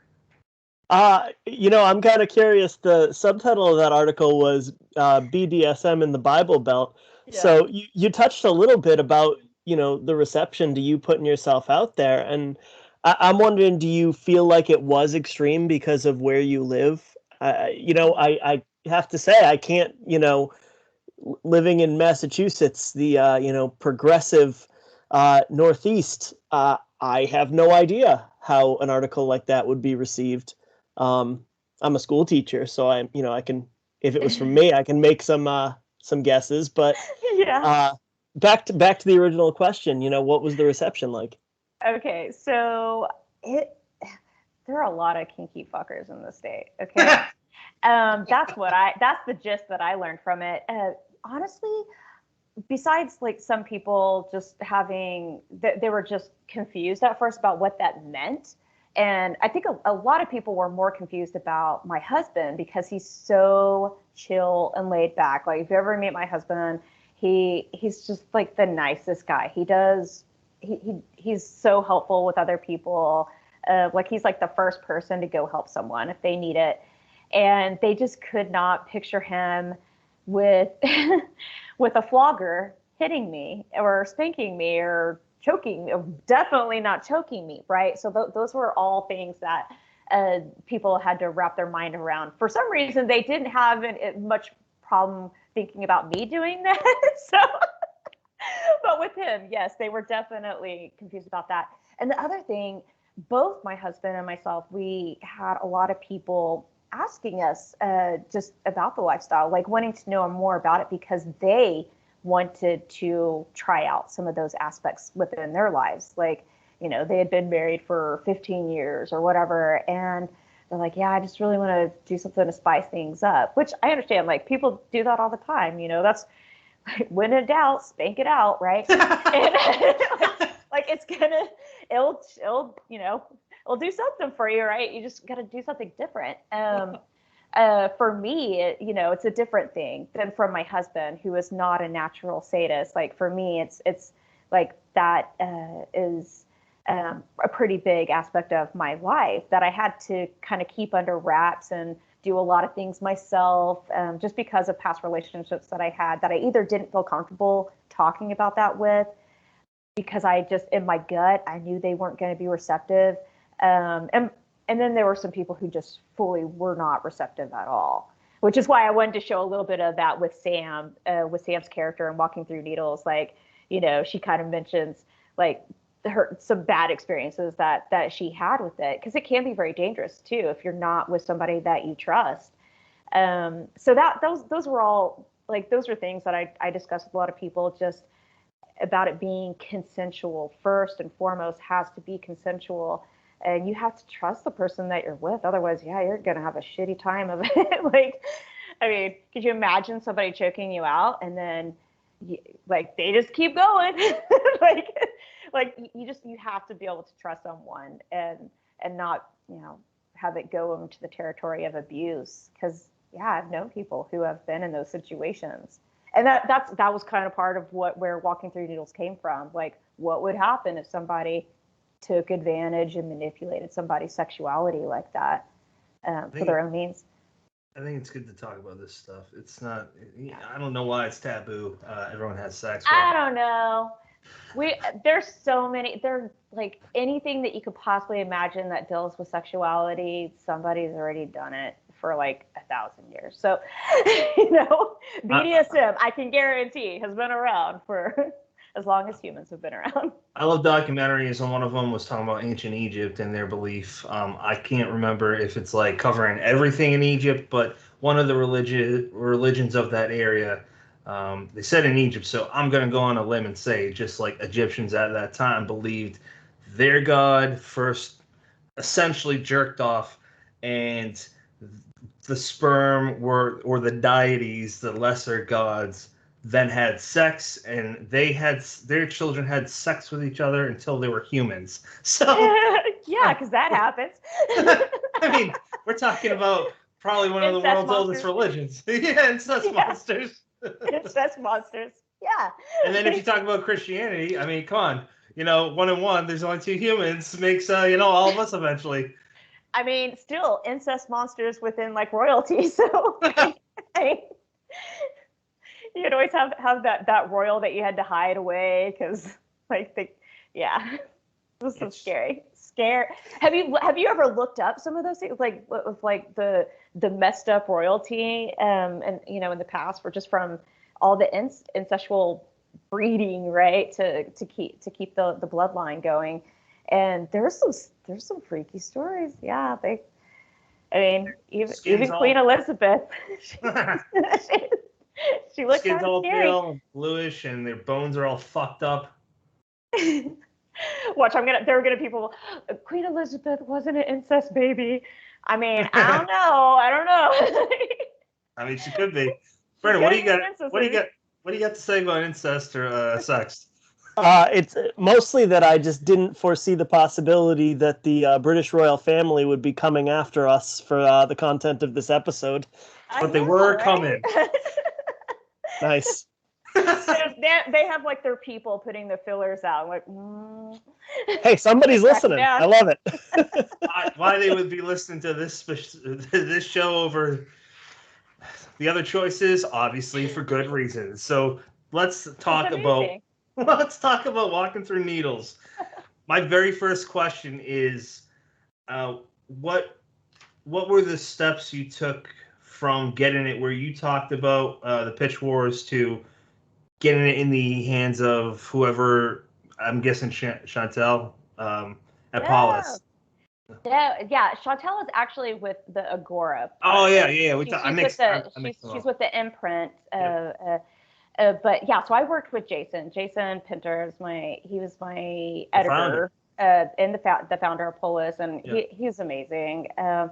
I'm kind of curious. The subtitle of that article was BDSM in the Bible Belt. Yeah. So you touched a little bit about, the reception to you putting yourself out there. And I'm wondering, do you feel like it was extreme because of where you live? I have to say, I can't, living in Massachusetts, the progressive Northeast, I have no idea how an article like that would be received. I'm a school teacher, so I can, if it was from me, I can make some guesses. But Yeah. back to the original question, what was the reception like? Okay, so there are a lot of kinky fuckers in the state. Okay. That's the gist that I learned from it. Honestly, besides like some people just having, they were just confused at first about what that meant. And I think a lot of people were more confused about my husband because he's so chill and laid back. Like if you ever meet my husband, he's just like the nicest guy. He's so helpful with other people. Like he's like the first person to go help someone if they need it. And they just could not picture him with with a flogger hitting me or spanking me or choking, definitely not choking me, right? So those were all things that people had to wrap their mind around. For some reason, they didn't have much problem thinking about me doing that. So, but with him, yes, they were definitely confused about that. And the other thing, both my husband and myself, we had a lot of people asking us just about the lifestyle, like wanting to know more about it because they wanted to try out some of those aspects within their lives. Like, they had been married for 15 years or whatever. And they're like, yeah, I just really want to do something to spice things up, which I understand. Like people do that all the time. That's like, when in doubt, spank it out. Right. And, like it'll do something for you, right? You just got to do something different. For me, it's a different thing than from my husband, who is not a natural sadist. Like for me, it's like that is a pretty big aspect of my life that I had to kind of keep under wraps and do a lot of things myself, just because of past relationships that I had that I either didn't feel comfortable talking about that with, because I just, in my gut, I knew they weren't going to be receptive. And then there were some people who just fully were not receptive at all, which is why I wanted to show a little bit of that with Sam's character in Walking Through Needles. Like, she kind of mentions like some bad experiences that she had with it, because it can be very dangerous too if you're not with somebody that you trust. So those were all like, those are things that I discussed with a lot of people, just about it being consensual. First and foremost, has to be consensual. And you have to trust the person that you're with. Otherwise, yeah, you're going to have a shitty time of it. Like, I mean, could you imagine somebody choking you out and then they just keep going? like you have to be able to trust someone and not, have it go into the territory of abuse. Because, yeah, I've known people who have been in those situations. And that was kind of part of where Walking Through Needles came from. Like, what would happen if somebody took advantage and manipulated somebody's sexuality like that for their own means? I think it's good to talk about this stuff. It's not, I don't know why it's taboo. Everyone has sex. I don't know. There's so many, there's like anything that you could possibly imagine that deals with sexuality, somebody's already done it for like 1,000 years. So, BDSM, I can guarantee, has been around for as long as humans have been around. I love documentaries, and one of them was talking about ancient Egypt and their belief. I can't remember if it's like covering everything in Egypt, but one of the religions of that area, they said in Egypt, so I'm going to go on a limb and say just like Egyptians at that time believed their god first essentially jerked off, and the sperm or the deities, the lesser gods, then had sex, and their children had sex with each other until they were humans. So yeah, because that happens. I mean, we're talking about probably one of the world's oldest religions. Yeah, incest monsters. Incest monsters. Yeah. And then if you talk about Christianity, I mean, come on, 1 and 1, there's only 2 humans, makes all of us eventually. I mean, still incest monsters within like royalty. So you'd always have that royal that you had to hide away because it was so scary. Have you ever looked up some of those things, like with like the the messed up royalty, and in the past, for just from all the incestual breeding, right, to keep the bloodline going. And there's some freaky stories. Yeah, even Queen Elizabeth, she looks kind of scary. Pale and bluish, and their bones are all fucked up. Watch, there are gonna be people. Queen Elizabeth wasn't an incest baby. I mean, I don't know. I mean, she could be. Brennan, what do you got? What do you got to say about incest or sex? It's mostly that I just didn't foresee the possibility that the British royal family would be coming after us for the content of this episode. But they were coming. Nice. They have like their people putting the fillers out. Like, hey, somebody's listening. I love it. Why they would be listening to this show over the other choices? Obviously, for good reasons. So let's talk about walking through needles. My very first question is, what were the steps you took from getting it where you talked about the pitch wars to getting it in the hands of whoever, I'm guessing Chantel at Paulus? Yeah. Chantel is actually with the Agora. Oh yeah. She's with the imprint. But yeah, so I worked with Jason. Jason Pinter he was my editor and the founder of Polis, and he's amazing. And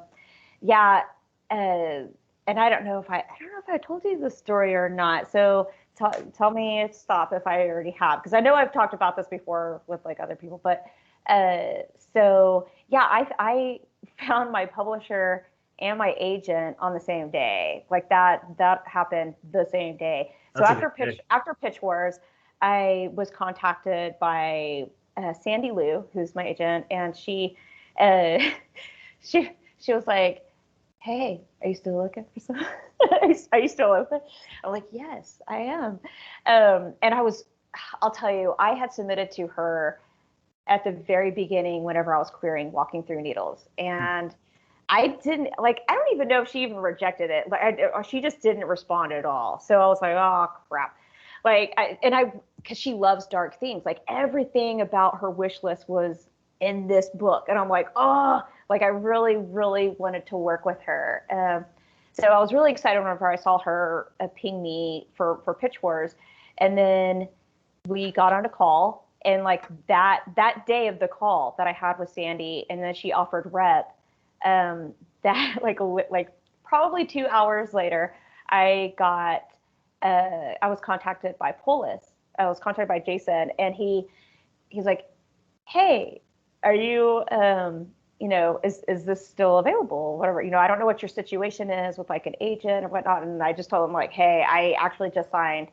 I don't know if I told you this story or not. So tell me, stop if I already have, because I know I've talked about this before with like other people. But so yeah, I found my publisher and my agent on the same day. Like that happened the same day. So after Pitch Wars, I was contacted by Sandy Lou, who's my agent, and she was like, "Hey, are you still looking for some? Are you still open?" I'm like, "Yes, I am." And I'll tell you, I had submitted to her at the very beginning whenever I was querying Walking Through Needles, and I don't even know if she even rejected it. She just didn't respond at all. So I was like, oh crap. Because she loves dark themes. Like everything about her wish list was in this book. And I'm like, oh, like I really, really wanted to work with her. So I was really excited whenever I saw her ping me for Pitch Wars. And then we got on a call, and like that day of the call that I had with Sandy, and then she offered rep, that like probably 2 hours later, I was contacted by Polis. I was contacted by Jason, and he's like, "Hey, are you, is this still available? Whatever, I don't know what your situation is with like an agent or whatnot." And I just told him like, "Hey, I actually just signed."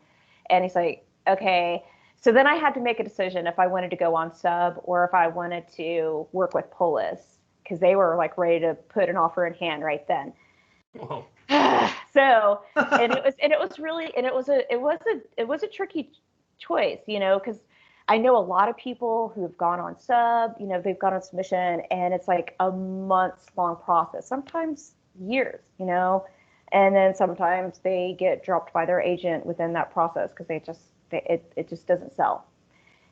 And he's like, "Okay." So then I had to make a decision if I wanted to go on sub or if I wanted to work with Polis, because they were like ready to put an offer in hand right then. Whoa. So, it was a tricky choice, because I know a lot of people who have gone on sub, they've gone on submission, and it's like a months long process, sometimes years, and then sometimes they get dropped by their agent within that process because it just doesn't sell.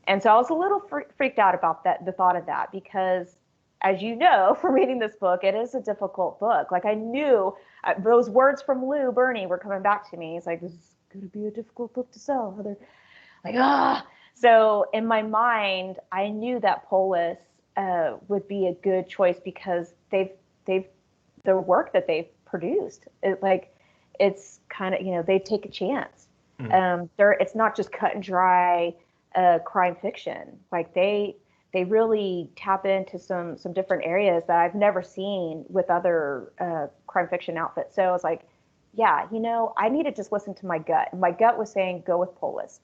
And so I was a little freaked out about the thought of that, because as you know, from reading this book, it is a difficult book. Like I knew those words from Lou Burney were coming back to me. It's like, this is going to be a difficult book to sell. They're like, ah. So in my mind, I knew that Polis would be a good choice because the work that they've produced, it's kind of, they take a chance. It's not just cut and dry crime fiction. Like they really tap into some different areas that I've never seen with other crime fiction outfits. So I was like, yeah, I need to just listen to my gut. My gut was saying go with Polis.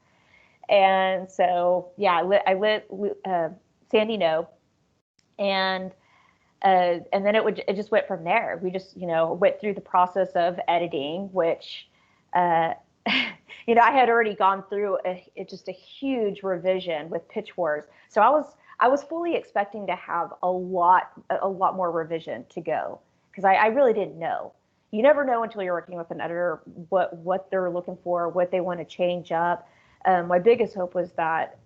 And so, yeah, I let Sandy know, and then it just went from there. We just, went through the process of editing, which, I had already gone through just a huge revision with Pitch Wars. So I was fully expecting to have a lot more revision to go, because I really didn't know. you never know until you're working with an editor what they're looking for, what they want to change up. My biggest hope was that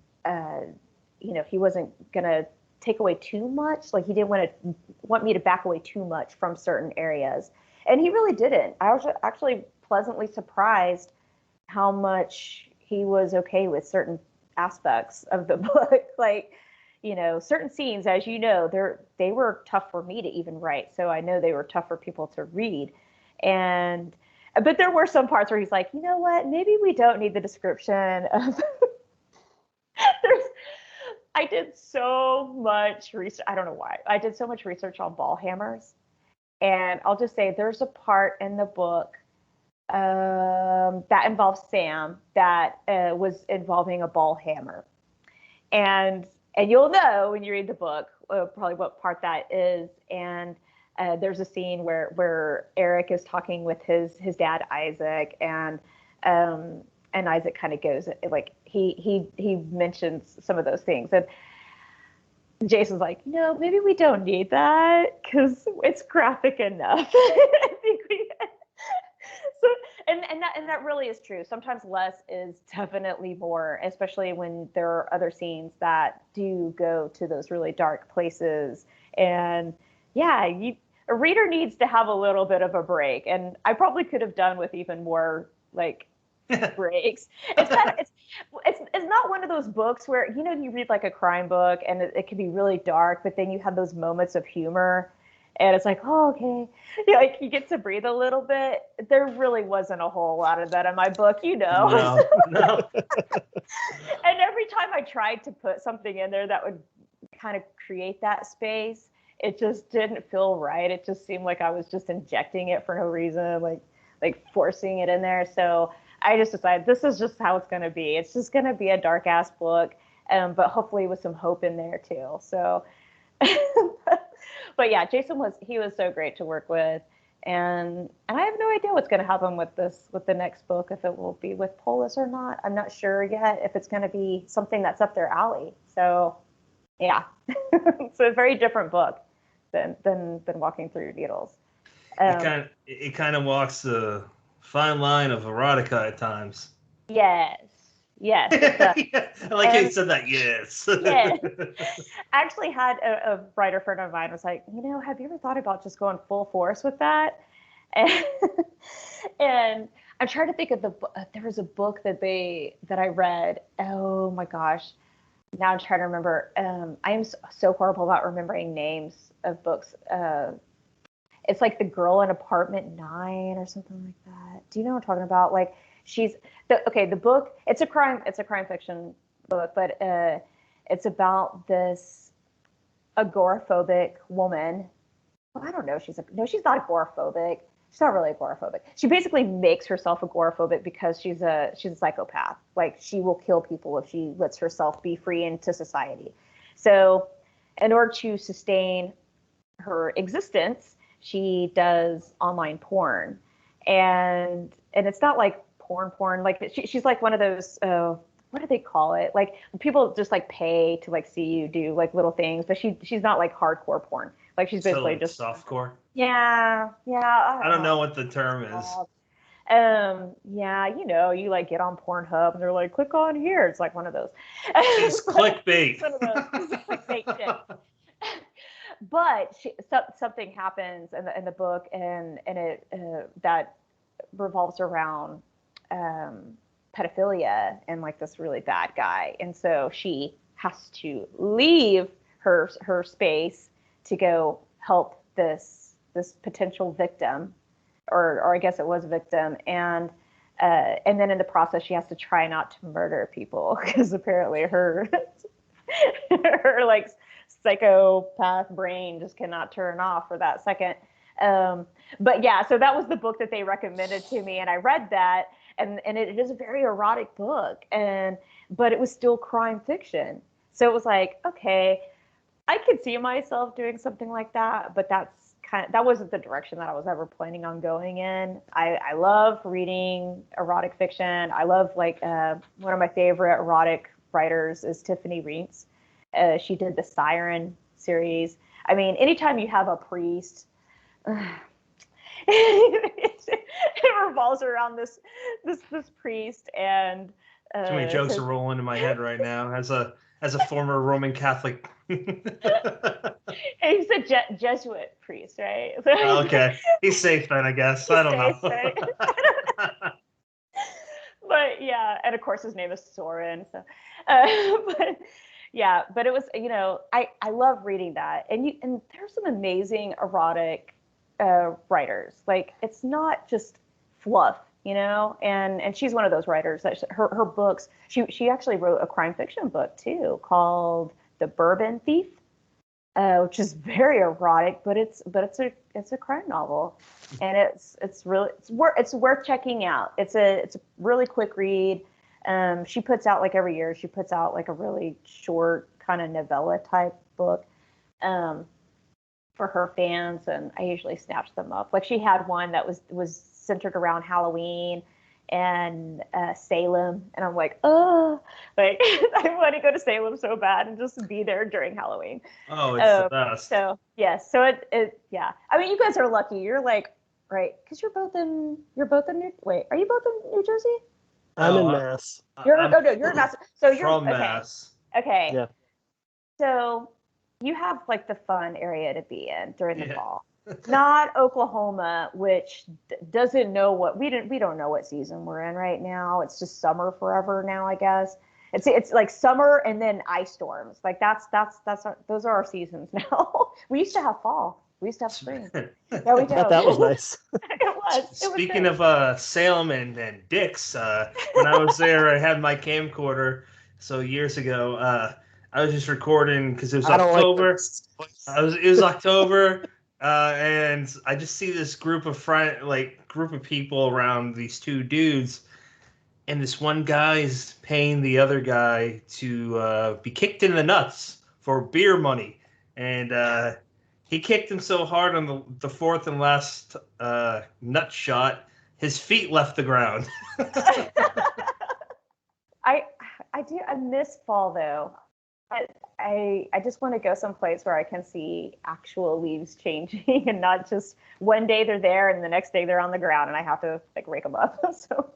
he wasn't gonna take away too much. Like he didn't want me to back away too much from certain areas, and he really didn't. I was actually pleasantly surprised how much he was okay with certain aspects of the book. Like, certain scenes, as you know, they were tough for me to even write. So I know they were tough for people to read. But there were some parts where he's like, you know what, maybe we don't need the description of I did so much research. I don't know why. I did so much research on ball hammers. And I'll just say there's a part in the book that involves Sam that was involving a ball hammer. And you'll know when you read the book probably what part that is. And there's a scene where Eric is talking with his dad Isaac, and Isaac kind of goes like he mentions some of those things, and Jason's like, maybe we don't need that because it's graphic enough. I think so, and that really is true. Sometimes less is definitely more, especially when there are other scenes that do go to those really dark places. And yeah, a reader needs to have a little bit of a break. And I probably could have done with even more like breaks. It's not one of those books where you read like a crime book and it can be really dark, but then you have those moments of humor. And it's like, oh, okay. Like you get to breathe a little bit. There really wasn't a whole lot of that in my book, No. And every time I tried to put something in there that would kind of create that space, it just didn't feel right. It just seemed like I was just injecting it for no reason, like forcing it in there. So I just decided this is just how it's going to be. It's just going to be a dark ass book, but hopefully with some hope in there too. So. But yeah, Jason was so great to work with, and I have no idea what's going to happen with the next book, if it will be with Polis or not. I'm not sure yet if it's going to be something that's up their alley. So yeah, it's a very different book than Walking Through Needles. It kind of walks the fine line of erotica at times. Yes. Yeah, I like how you said that. Yes. Yeah. I actually had a writer friend of mine was like, have you ever thought about just going full force with that? And I'm trying to think of there was a book that I read. Oh my gosh. Now I'm trying to remember. I am so horrible about remembering names of books. It's like The Girl in Apartment 9 or something like that. Do you know what I'm talking about? Like the book, it's a crime fiction book, but it's about this agoraphobic woman. Well, I don't know. She's not agoraphobic. She's not really agoraphobic. She basically makes herself agoraphobic because she's a psychopath. Like she will kill people if she lets herself be free into society. So in order to sustain her existence, she does online porn. And it's not like porn, like she's like one of those, what do they call it? Like people just like pay to like see you do like little things, but she's not like hardcore porn. Like she's basically like just softcore. Yeah. I don't know what the term is. Yeah, you like get on Pornhub and they're like, click on here. It's like one of those. It's clickbait. One of those clickbait shit. But something happens in the book, and it that revolves around pedophilia and like this really bad guy, and so she has to leave her space to go help this potential victim, or I guess it was a victim, and then in the process she has to try not to murder people because apparently her like psychopath brain just cannot turn off for that second. But yeah, so that was the book that they recommended to me, and I read that, and it is a very erotic book, but it was still crime fiction. So it was like, okay, I could see myself doing something like that, but that wasn't the direction that I was ever planning on going in. I love reading erotic fiction. I love one of my favorite erotic writers is Tiffany Reitz. She did the Siren series. I mean, anytime you have a priest, it revolves around this priest and too many jokes are rolling in my head right now as a former Roman Catholic. He's a Jesuit priest, right? Okay, he's safe then, I guess. I don't know. Right? But yeah, and of course his name is Soren. So, but yeah, but it was, I love reading that, and there's some amazing erotic writers. Like, it's not just fluff, and she's one of those writers that her books. She actually wrote a crime fiction book too called The Bourbon Thief, which is very erotic, but it's a crime novel, and it's worth checking out. It's a really quick read. She puts out, like, every year, she puts out like a really short kind of novella type book for her fans, and I usually snatch them up. Like, she had one that was centered around Halloween and Salem, and I'm like, oh, like I want to go to Salem so bad and just be there during Halloween. Oh, it's the best. So yes, so it yeah. I mean, you guys are lucky. You're like, right, because you're both in Wait, are you both in New Jersey? I'm in Mass. You're in Mass. So you're from okay. Mass. Okay. Yeah. So you have like the fun area to be in during the fall. Not Oklahoma, which doesn't know what we don't know what season we're in right now. It's just summer forever now, I guess. It's like summer and then ice storms. Like those are our seasons now. We used to have fall. We used to have spring. There we go. That was nice. It was. Speaking of Salem and Dix, when I was there, I had my camcorder. So years ago, I was just recording because it was October. It was October. And I just see this group of people around these two dudes, and this one guy is paying the other guy to be kicked in the nuts for beer money, and he kicked him so hard on the fourth and last nut shot, his feet left the ground. I miss fall though. I just want to go someplace where I can see actual leaves changing and not just one day they're there and the next day they're on the ground and I have to like rake them up. So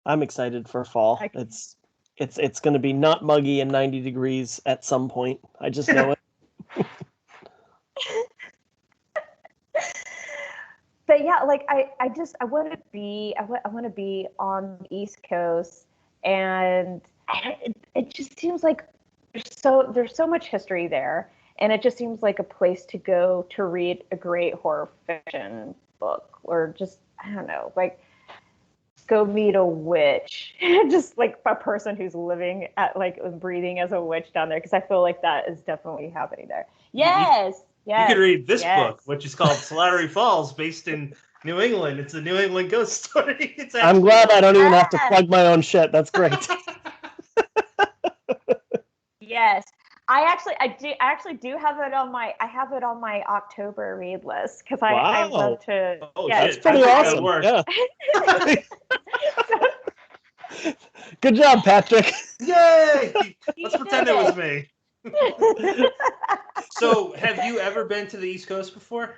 I'm excited for fall. It's going to be not muggy and 90 degrees at some point. I just know it. But yeah, like I want to be on the East Coast, and it just seems like there's so much history there, and it just seems like a place to go to read a great horror fiction book, or just, I don't know, like go meet a witch, just like a person who's living at like breathing as a witch down there, because I feel like that is definitely happening there. Yes. You could read this book, which is called Slattery Falls, based in New England. It's a New England ghost story. I'm glad I don't even have to plug my own shit. That's great. Yes, I actually do have it on my October read list, because I love to. Oh, yeah, that's pretty awesome. Yeah. Good job, Patrick. Yay! Let's pretend it was me. So, have you ever been to the East Coast before?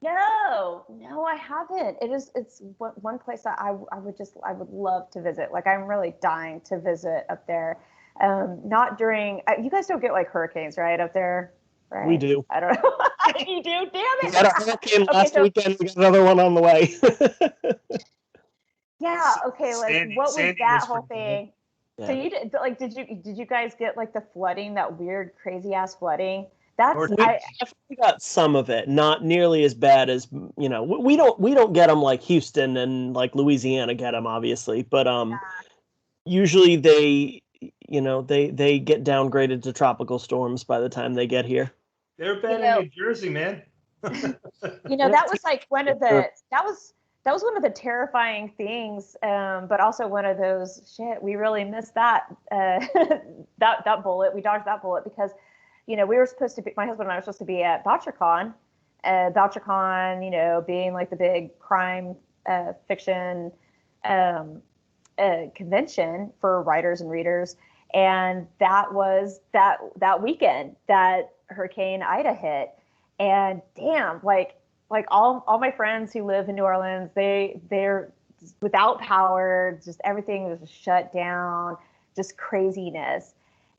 No, I haven't. It's one place that I would love to visit. Like, I'm really dying to visit up there. Not during, you guys don't get like hurricanes, right, up there? Right? We do. I don't know. You do? Damn it. We had a hurricane last weekend. We got another one on the way. Yeah. Okay. Like, what was that whole thing? Yeah. So you did you guys get like the flooding, that weird, crazy ass flooding? We definitely got some of it, not nearly as bad as, we don't get them like Houston and like Louisiana get them, obviously, but usually they get downgraded to tropical storms by the time they get here. They're bad in New Jersey, man. That was like one of the that was one of the terrifying things, but also one of those we really missed that that bullet. We dodged that bullet because we were supposed to be, my husband and I were supposed to be at BoucherCon. BoucherCon, being like the big crime fiction convention for writers and readers, and that was that weekend that Hurricane Ida hit, and damn, like like all my friends who live in New Orleans, they're without power, just everything was shut down, just craziness.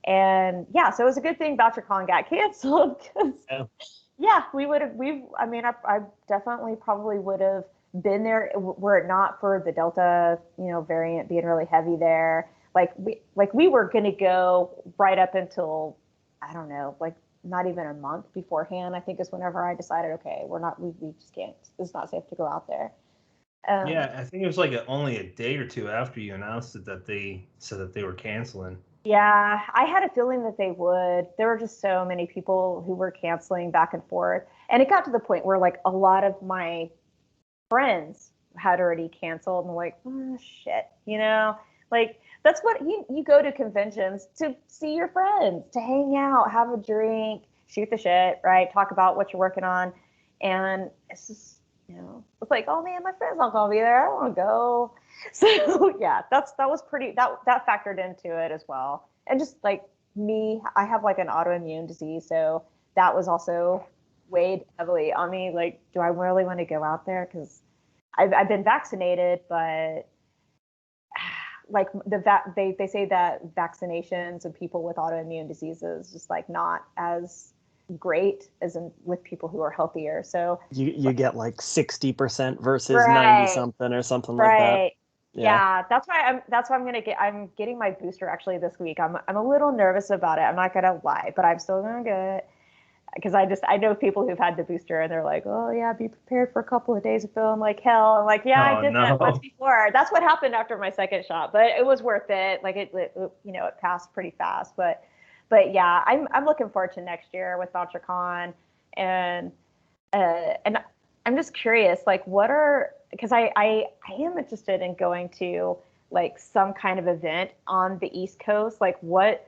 And yeah, so it was a good thing BoucherCon got canceled because yeah, I definitely probably would have been there were it not for the Delta, variant being really heavy there. We were going to go right up until, I don't know, like not even a month beforehand, I think is whenever I decided, okay, we just can't, it's not safe to go out there. Yeah, I think it was like only a day or two after you announced it that they said that they were canceling. Yeah, I had a feeling that they would. There were just so many people who were canceling back and forth. And it got to the point where like a lot of my friends had already canceled and like, oh, shit, like that's what you go to conventions to see your friends, to hang out, have a drink, shoot the shit, right? Talk about what you're working on. And it's just, it's like, oh man, my friend's not gonna be there. I don't want to go. So yeah, that was pretty, that factored into it as well. And just like me, I have like an autoimmune disease, so that was also weighed heavily on me. Like, do I really want to go out there? Because I've been vaccinated, but like they say that vaccinations of people with autoimmune diseases just like not as great as with people who are healthier. So you get like 60% versus right, 90 something or something like that. Yeah, that's why I'm getting my booster actually this week. I'm a little nervous about it. I'm not gonna lie, but I'm still gonna get it because I know people who've had the booster and they're like, oh yeah, be prepared for a couple of days of feeling like hell. I'm like, yeah, I did that once before. That's what happened after my second shot, but it was worth it. Like it passed pretty fast, but yeah, I'm looking forward to next year with BoucherCon, and I'm just curious, like because I am interested in going to like some kind of event on the East Coast. Like what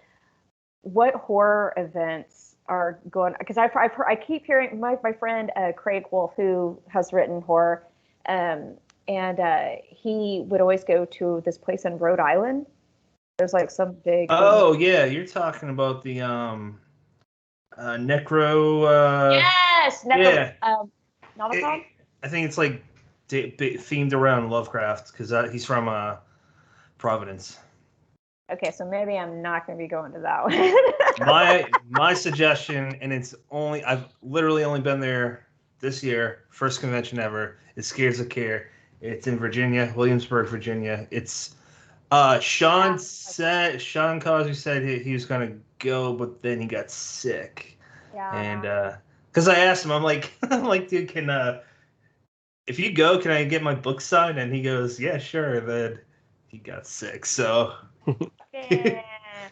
horror events are going? Because I keep hearing my friend Craig Wolf, who has written horror, and he would always go to this place in Rhode Island. There's like some big. Oh yeah, you're talking about the Necro. Yes, Necro. Yeah. Nomicon? I think it's like themed around Lovecraft because he's from Providence. Okay, so maybe I'm not going to be going to that one. my suggestion, and I've literally only been there this year, first convention ever, is Scares of Care. It's in Virginia, Williamsburg, Virginia. It's Sean Cosby said he was gonna go, but then he got sick. Yeah. And because I asked him, I'm like, dude, if you go, can I get my book signed? And he goes, yeah, sure. Then he got sick, so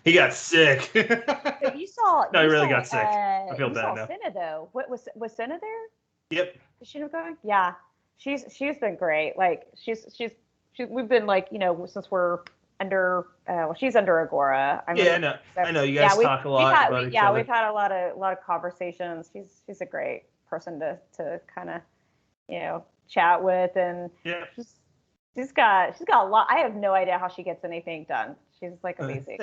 he got sick. So you saw? No, he really got sick. I feel bad now. Senna though. What was Senna there? Yep. Is she going? Yeah, she's been great. Like she's we've been like since we're under she's under Agora. I know you guys talk a lot about each other. We've had a lot of conversations. She's a great person to kind of chat with, and she's got a lot. I have no idea how she gets anything done. She's like amazing.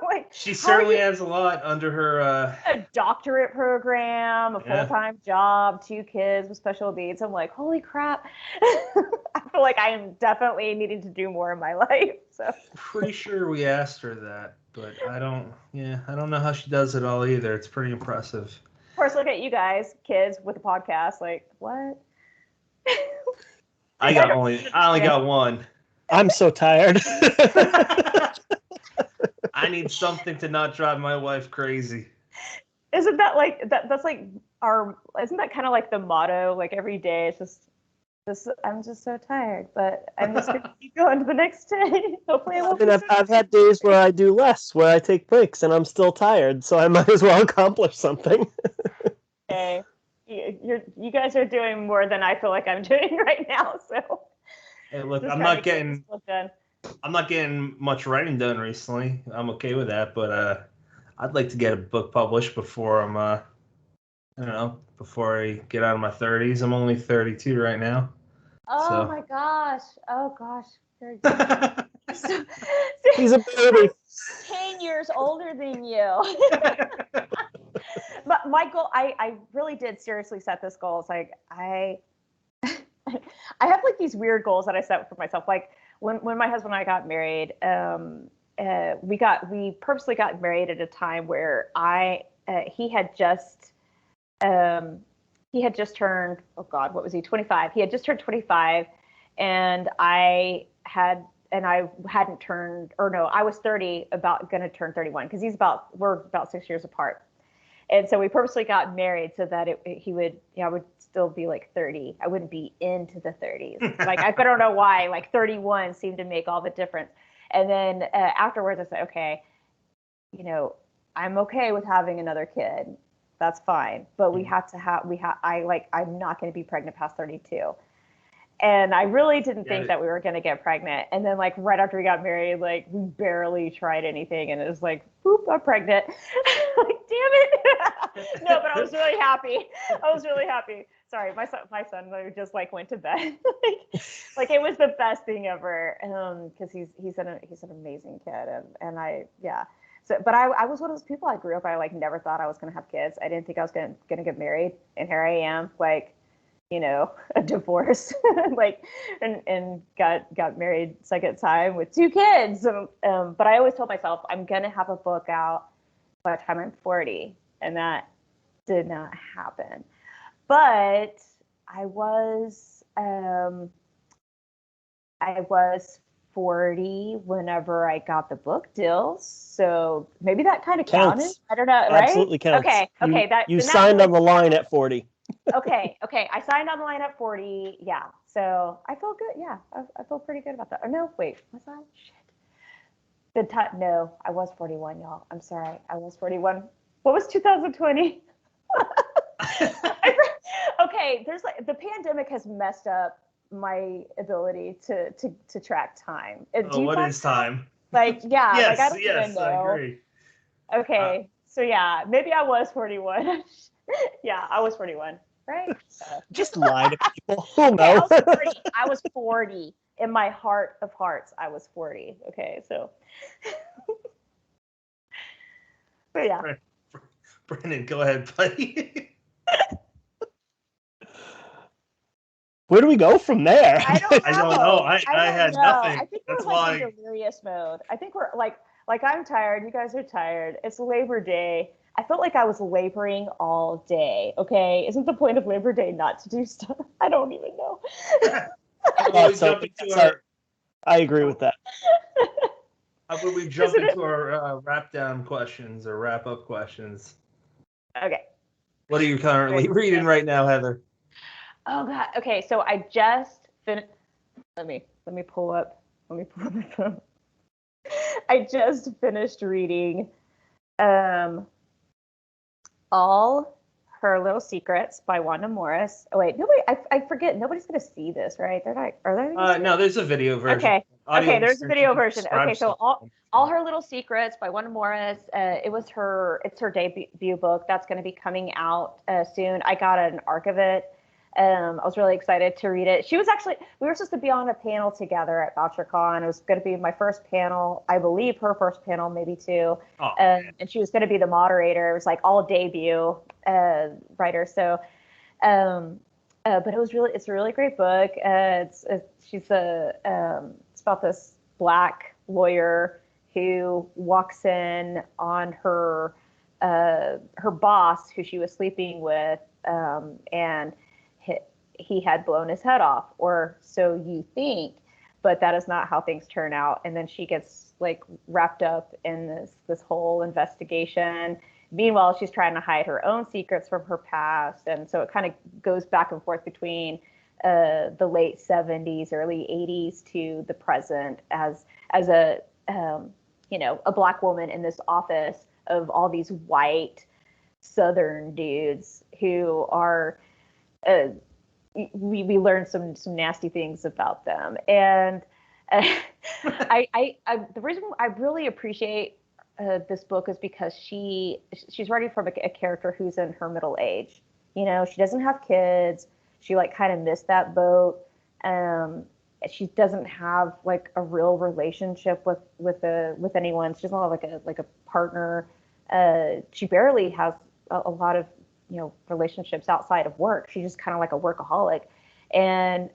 Like, she certainly has a lot under her. A doctorate program, a full-time job, 2 kids with special needs. I'm like, holy crap! I feel like I am definitely needing to do more in my life. So pretty sure we asked her that, but I don't know how she does it all either. It's pretty impressive. Of course, look at you guys, kids with a podcast. Like what? I only got one. I'm so tired. I need something to not drive my wife crazy. Isn't that like that's like isn't that kind of like the motto? Like every day it's just I'm just so tired, but I'm just gonna keep going to the next day. Hopefully I've had days where I do less, where I take breaks and I'm still tired, so I might as well accomplish something. Okay. You guys are doing more than I feel like I'm doing right now, so hey, look, I'm not getting much writing done recently. I'm okay with that, but I'd like to get a book published before I'm before I get out of my 30s. I'm only 32 right now. Oh my gosh. Oh gosh. He's a baby. 10 years older than you. my goal, I really did seriously set this goal. It's like I have like these weird goals that I set for myself. Like when my husband and I got married, we purposely got married at a time where he had just turned, oh God, what was he, 25? He had just turned 25, and I hadn't turned, or no, I was 30, about going to turn 31, because we're about 6 years apart. And so we purposely got married so that I would still be like 30. I wouldn't be into the 30s. Like, I don't know why, like 31 seemed to make all the difference. And then afterwards I said, okay, I'm okay with having another kid. That's fine. But I'm not going to be pregnant past 32. And I really didn't think that we were going to get pregnant. And then, like, right after we got married, like, we barely tried anything. And it was like, boop, I'm pregnant. Like, damn it. No, but I was really happy. Sorry, my son just, like, went to bed. like, it was the best thing ever. Because he's an amazing kid. And yeah. So, but I was one of those people. I grew up, I, like, never thought I was going to have kids. I didn't think I was going to get married. And here I am, like, a divorce, like, and got married second time with 2 kids. But I always told myself I'm going to have a book out by the time I'm 40. And that did not happen. But I was 40 whenever I got the book deal. So maybe that kind of counted. I don't know, right? Absolutely counts. Okay. You signed on the line at 40. Okay. I signed on the line at 40. Yeah. So I feel good. Yeah. I feel pretty good about that. Oh, no, wait. Was I? Shit. No, I was 41, y'all. I'm sorry. I was 41. What was 2020? Okay. There's like, the pandemic has messed up my ability to track time. What is time? Like, yeah. Yes, like, I don't even know. I agree. Okay. So yeah, maybe I was 41. Yeah, I was 41, right? Just lie to people. Who knows? I was 40. In my heart of hearts, I was 40. Okay, so. But yeah. Brandon, go ahead, buddy. Where do we go from there? I don't know. I had nothing. I think we're like in delirious mode. I think we're like I'm tired. You guys are tired. It's Labor Day. I felt like I was laboring all day. Okay, isn't the point of Labor Day not to do stuff? I don't even know. I agree with that. How about we jump into our wrap down questions or wrap up questions? Okay. What are you currently reading right now, Heather? Oh God. Okay, so I just finished. Let me pull up my phone. I just finished reading All Her Little Secrets by Wanda Morris. Oh wait, I forget. Nobody's gonna see this, right? They're not. Are they? No, there's a video version. Okay, there's a video version. Okay, so All Her Little Secrets by Wanda Morris. It's her debut book that's going to be coming out soon. I got an arc of it. I was really excited to read it. We were supposed to be on a panel together at VoucherCon. It was going to be my first panel, I believe her first panel, maybe 2. And she was going to be the moderator. It was like all debut writer. So, but it's a really great book. It's about this Black lawyer who walks in on her boss, who she was sleeping with, and he had blown his head off, or so you think, but that is not how things turn out. And then she gets like wrapped up in this whole investigation. Meanwhile, she's trying to hide her own secrets from her past, and so it kind of goes back and forth between the late 70s, early 80s to the present as a a Black woman in this office of all these white Southern dudes who are. We learned some nasty things about them, and the reason I really appreciate this book is because she's writing from a character who's in her middle age. She doesn't have kids. She like kind of missed that boat. She doesn't have like a real relationship with anyone. She doesn't have like a partner. She barely has a lot of, relationships outside of work. She's just kind of like a workaholic. And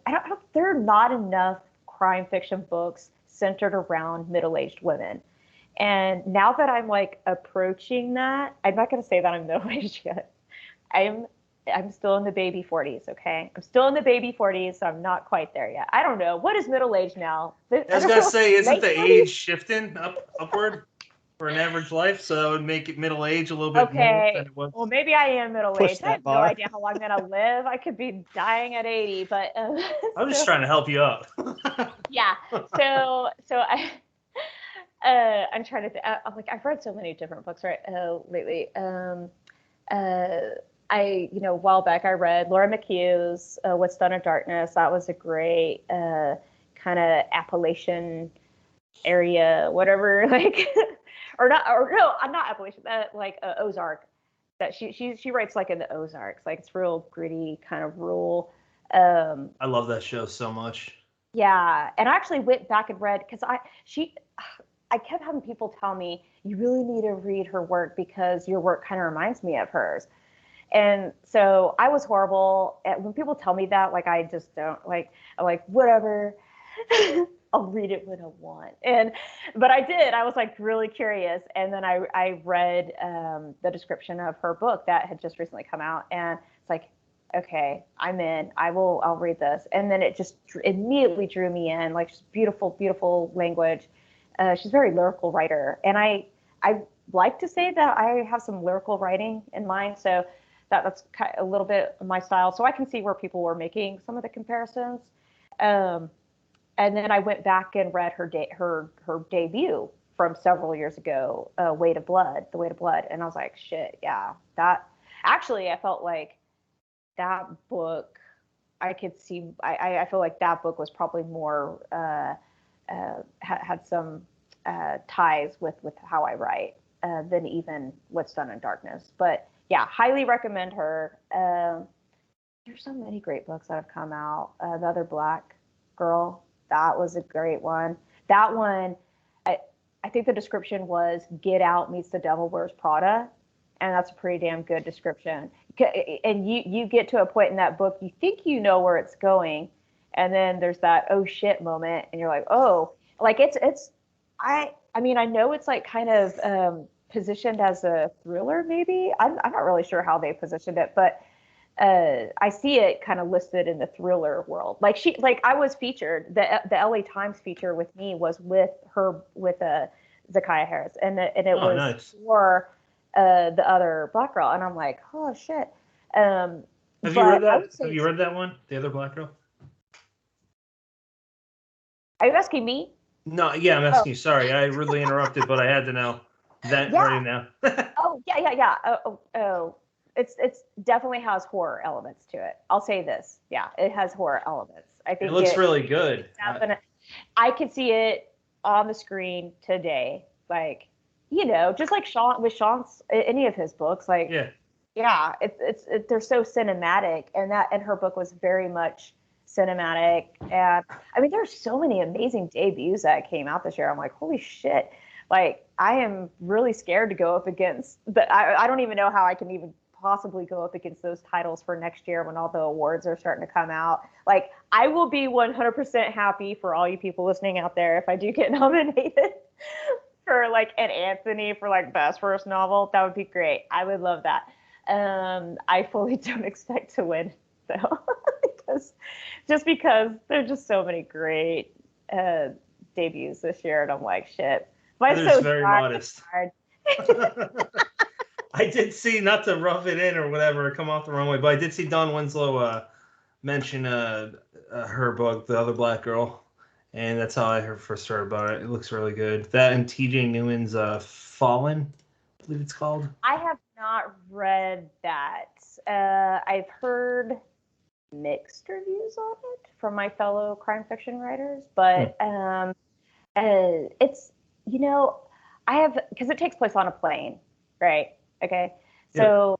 there are not enough crime fiction books centered around middle-aged women. And now that I'm like approaching that, I'm not going to say that I'm middle-aged yet. I'm still in the baby 40s, okay? I'm still in the baby 40s, so I'm not quite there yet. I don't know. What is middle-aged now? I was going to say, isn't the 40s? age shifting upward for an average life? So that would make it middle age a little bit more than it was. Well, maybe I am middle-aged. I have no bar. idea how long I'm going to live. I could be dying at 80, but... I'm just trying to help you out. Yeah. So I'm trying to think. I've read so many different books lately. A while back I read Laura McHugh's What's Done in Darkness. That was a great kind of Appalachian area, whatever, like, or no, I'm not Appalachian, like Ozark. That she writes like in the Ozarks, like it's real gritty, kind of rural. I love that show so much. Yeah, and I actually went back and read because I kept having people tell me you really need to read her work because your work kind of reminds me of hers. And so I was horrible at when people tell me that, like, I just don't like, I'm like, whatever, I'll read it when I want. But I did, I was like really curious. And then I read the description of her book that had just recently come out. And it's like, okay, I'm in, I'll read this. And then it just immediately drew me in, like, just beautiful, beautiful language. She's a very lyrical writer. And I like to say that I have some lyrical writing in mind. So that's kind of a little bit of my style. So I can see where people were making some of the comparisons. And then I went back and read her debut from several years ago, The Weight of Blood. And I was like, shit, yeah, that actually, I felt like that book, I could see, I feel like that book was probably more, had some ties with how I write than even What's Done in Darkness. But yeah, highly recommend her. There's so many great books that have come out. The Other Black Girl, that was a great one. That one, I think the description was Get Out meets The Devil Wears Prada. And that's a pretty damn good description. And you get to a point in that book, you think you know where it's going. And then there's that, oh shit moment. And you're like, oh, like I mean, I know it's like kind of positioned as a thriller, maybe. I'm not really sure how they positioned it, but I see it kind of listed in the thriller world. Like I was featured, the LA Times feature with me was with Zakiya Harris. And it was nice. For The Other Black Girl. And I'm like, oh shit. Have you read that? Have you read that one? The Other Black Girl? Are you asking me? No, yeah, I'm asking you. Sorry, I really interrupted, but I had to know that right now. Oh, yeah. Oh. It's definitely has horror elements to it. I'll say this. Yeah, it has horror elements. I think it looks really good. I could see it on the screen today. Like, just like Sean's, any of his books, like, yeah, they're so cinematic, and her book was very much cinematic. And I mean, there's so many amazing debuts that came out this year. I'm like, holy shit. Like, I am really scared to go up against I don't even know how I can even possibly go up against those titles for next year when all the awards are starting to come out. Like, I will be 100% happy for all you people listening out there if I do get nominated for like an Anthony for like best first novel. That would be great. I would love that. I fully don't expect to win though. because there's just so many great debuts this year, and I'm like, shit. That's very modest. I did see, not to rub it in or whatever, or come off the wrong way, but I did see Dawn Winslow mention her book, The Other Black Girl, and that's how I first heard about it. It looks really good. That and T.J. Newman's Fallen, I believe it's called. I have not read that. I've heard mixed reviews on it from my fellow crime fiction writers, but it's, because it takes place on a plane, right? Okay, so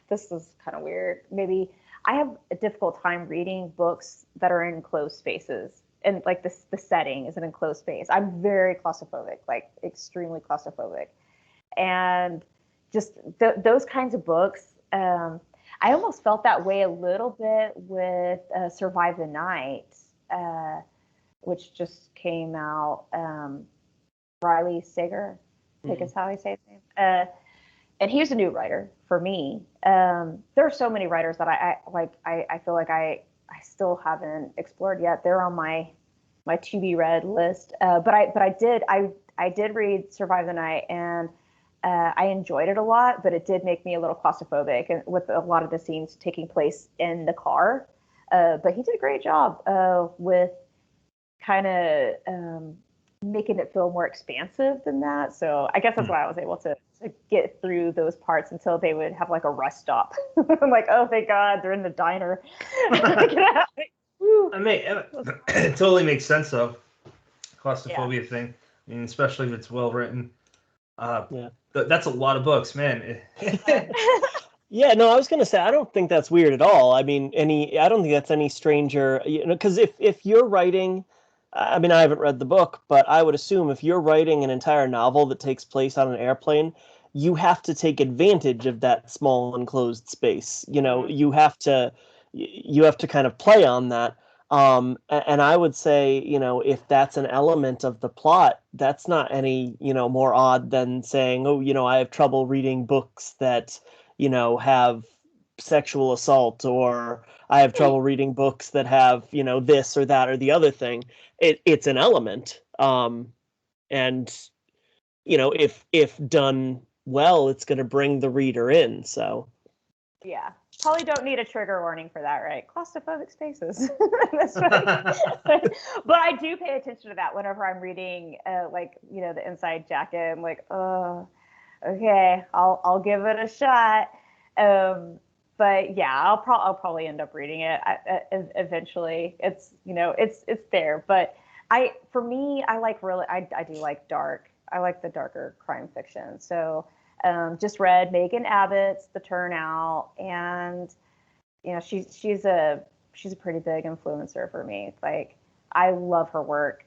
this is kind of weird. Maybe I have a difficult time reading books that are in enclosed spaces, and like the setting is an enclosed space. I'm very claustrophobic, like extremely claustrophobic, and just those kinds of books. I almost felt that way a little bit with Survive the Night, which just came out. Riley Sager, I think is how I say his name. And he's a new writer for me. There are so many writers that I feel like I still haven't explored yet. They're on my to be read list. But I did read Survive the Night, and I enjoyed it a lot, but it did make me a little claustrophobic, and with a lot of the scenes taking place in the car. But he did a great job with kind of making it feel more expansive than that. So I guess that's why I was able to get through those parts until they would have like a rest stop. I'm like, oh, thank God, they're in the diner. I mean, it totally makes sense, though. Claustrophobia thing. I mean, especially if it's well written. That's a lot of books, man. Yeah, no, I was gonna say I don't think that's weird at all. I mean, I don't think that's any stranger, because if you're writing, I mean, I haven't read the book, but I would assume if you're writing an entire novel that takes place on an airplane, you have to take advantage of that small enclosed space. You have to kind of play on that. And I would say, if that's an element of the plot, that's not any, more odd than saying, oh, I have trouble reading books that, have sexual assault, or I have trouble reading books that have, this or that or the other thing. It's an element. And, if done well, it's going to bring the reader in. So. Yeah. Probably don't need a trigger warning for that, right? Claustrophobic spaces. That's right. But I do pay attention to that whenever I'm reading, the Inside Jacket. I'm like, oh, okay, I'll give it a shot. But yeah, I'll probably end up reading it eventually. It's it's there. But for me, I do like dark. I like the darker crime fiction. So. Just read Megan Abbott's The Turnout, and she's a pretty big influencer for me. Like, I love her work.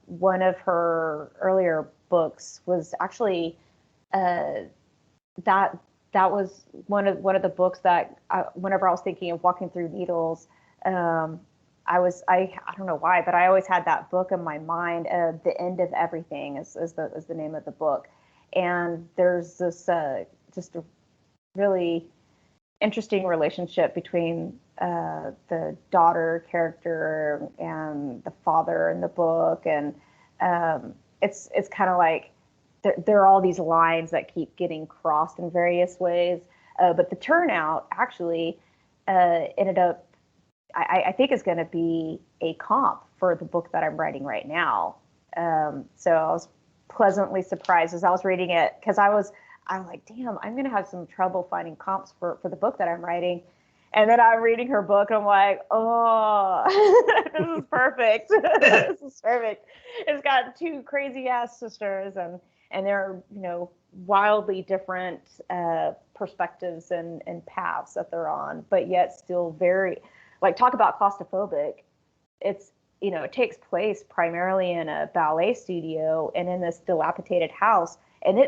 One of her earlier books was actually that was one of the books that whenever I was thinking of walking through needles, I don't know why, but I always had that book in my mind. The End of Everything is the name of the book. And there's this just a really interesting relationship between the daughter character and the father in the book, and it's kind of like there are all these lines that keep getting crossed in various ways. But The Turnout actually ended up, I think, is going to be a comp for the book that I'm writing right now. So I was pleasantly surprised as I was reading it, because I'm like, damn, I'm gonna have some trouble finding comps for the book that I'm writing. And then I'm reading her book and I'm like, oh, this is perfect. This is perfect. It's got two crazy ass sisters, and they're wildly different perspectives and paths that they're on, but yet still very, like, talk about claustrophobic. It's it takes place primarily in a ballet studio and in this dilapidated house. And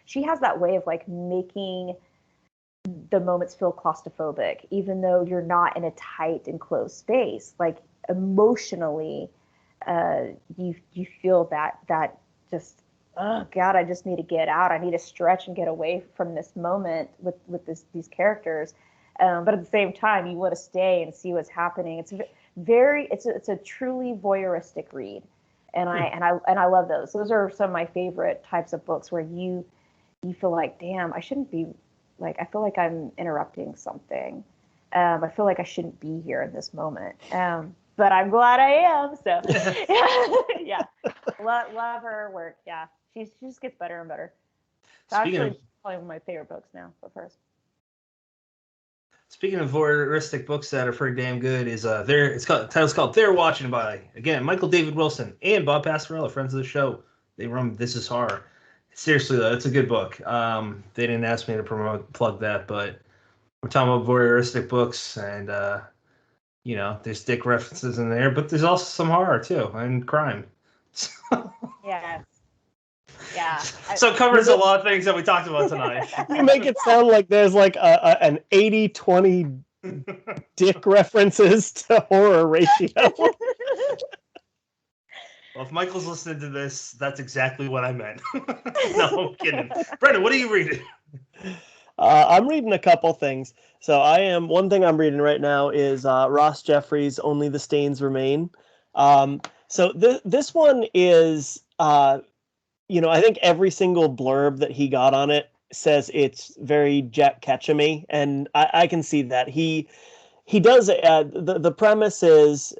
she has that way of like making the moments feel claustrophobic, even though you're not in a tight enclosed space. Like, emotionally, you feel that just, oh God, I just need to get out. I need to stretch and get away from this moment with these characters. But at the same time, you want to stay and see what's happening. It's a truly voyeuristic read, and I love those. Those are some of my favorite types of books, where you feel like, damn, I shouldn't be, like, I feel like I'm interrupting something. I feel like I shouldn't be here in this moment. But I'm glad I am. So yeah, love her work. Yeah, she just gets better and better. It's actually probably one of my favorite books now of hers. Speaking of voyeuristic books that are pretty damn good, title's called They're Watching, by, again, Michael David Wilson and Bob Pastorella, friends of the show. They run This Is Horror. Seriously though, it's a good book. They didn't ask me to plug that, but we're talking about voyeuristic books, and there's dick references in there, but there's also some horror too, and crime. Yes. Yeah. So it covers a lot of things that we talked about tonight. You make it sound like there's like an 80-20 dick references to horror ratio. Well, if Michael's listening to this, that's exactly what I meant. No, I'm kidding. Brendan, what are you reading? I'm reading a couple things. So one thing I'm reading right now is Ross Jeffries' Only the Stains Remain. So this one is, I think every single blurb that he got on it says it's very Jack Ketchum-y, and I can see that. He does, the premise is,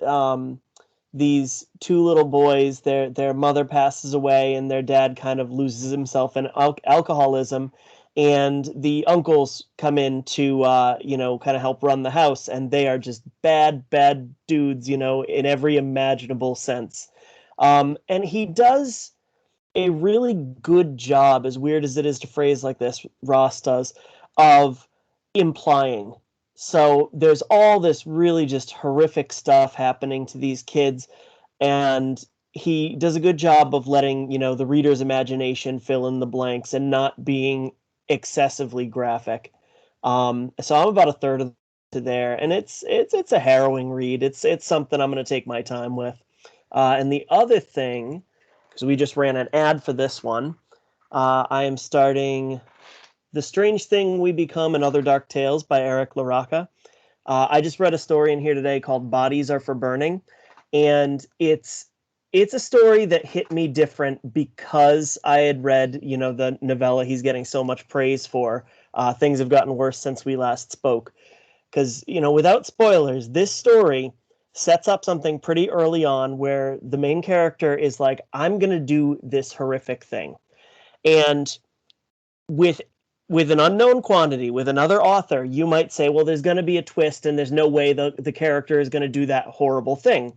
these two little boys, their mother passes away and their dad kind of loses himself in alcoholism, and the uncles come in to kind of help run the house, and they are just bad dudes, in every imaginable sense. And he does a really good job, as weird as it is to phrase like this, Ross does, of implying. So there's all this really just horrific stuff happening to these kids, and he does a good job of letting, the reader's imagination fill in the blanks and not being excessively graphic. So I'm about a third of to there, and it's a harrowing read. It's something I'm going to take my time with. And the other thing, because we just ran an ad for this one, I am starting The Strange Thing We Become and Other Dark Tales by Eric LaRocca. I just read a story in here today called Bodies Are for Burning, and it's a story that hit me different because I had read, the novella he's getting so much praise for. Things Have Gotten Worse Since We Last Spoke. Because, without spoilers, this story sets up something pretty early on where the main character is like, I'm going to do this horrific thing. And with an unknown quantity, with another author, you might say, well, there's going to be a twist and there's no way the character is going to do that horrible thing.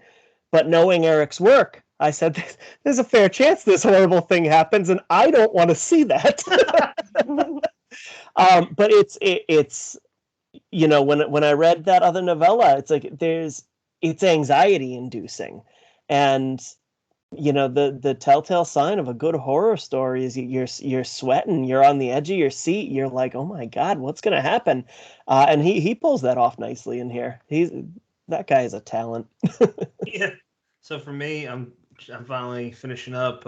But knowing Eric's work, I said, there's a fair chance this horrible thing happens, and I don't want to see that. But it's when I read that other novella, it's like it's anxiety inducing. And the telltale sign of a good horror story is you're sweating, you're on the edge of your seat, you're like, oh my God, what's gonna happen? And he pulls that off nicely in here. That guy is a talent. Yeah. So for me, I'm finally finishing up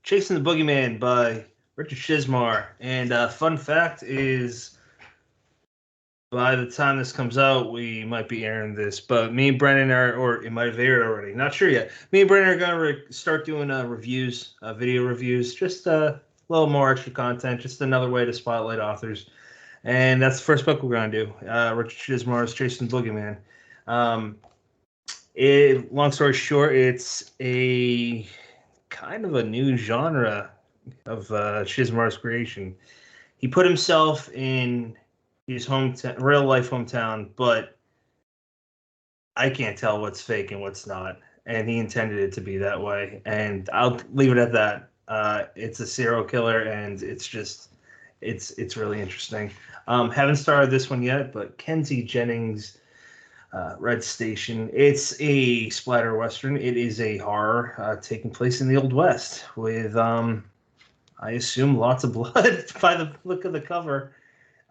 Chasing the Boogeyman by Richard Chizmar. And fun fact is, by the time this comes out, we might be airing this, but me and Brennan or it might have aired already. Not sure yet. Me and Brennan are going to start doing reviews, video reviews, just a little more extra content, just another way to spotlight authors. And that's the first book we're going to do, Richard Chizmar's Chasing the Boogeyman. Long story short, it's a kind of a new genre of Chizmar's creation. He put himself in his hometown, real life hometown, but I can't tell what's fake and what's not. And he intended it to be that way. And I'll leave it at that. It's a serial killer, and it's really interesting. Haven't started this one yet, but Kenzie Jennings' Red Station. It's a splatter western. It is a horror taking place in the Old West with, I assume, lots of blood by the look of the cover.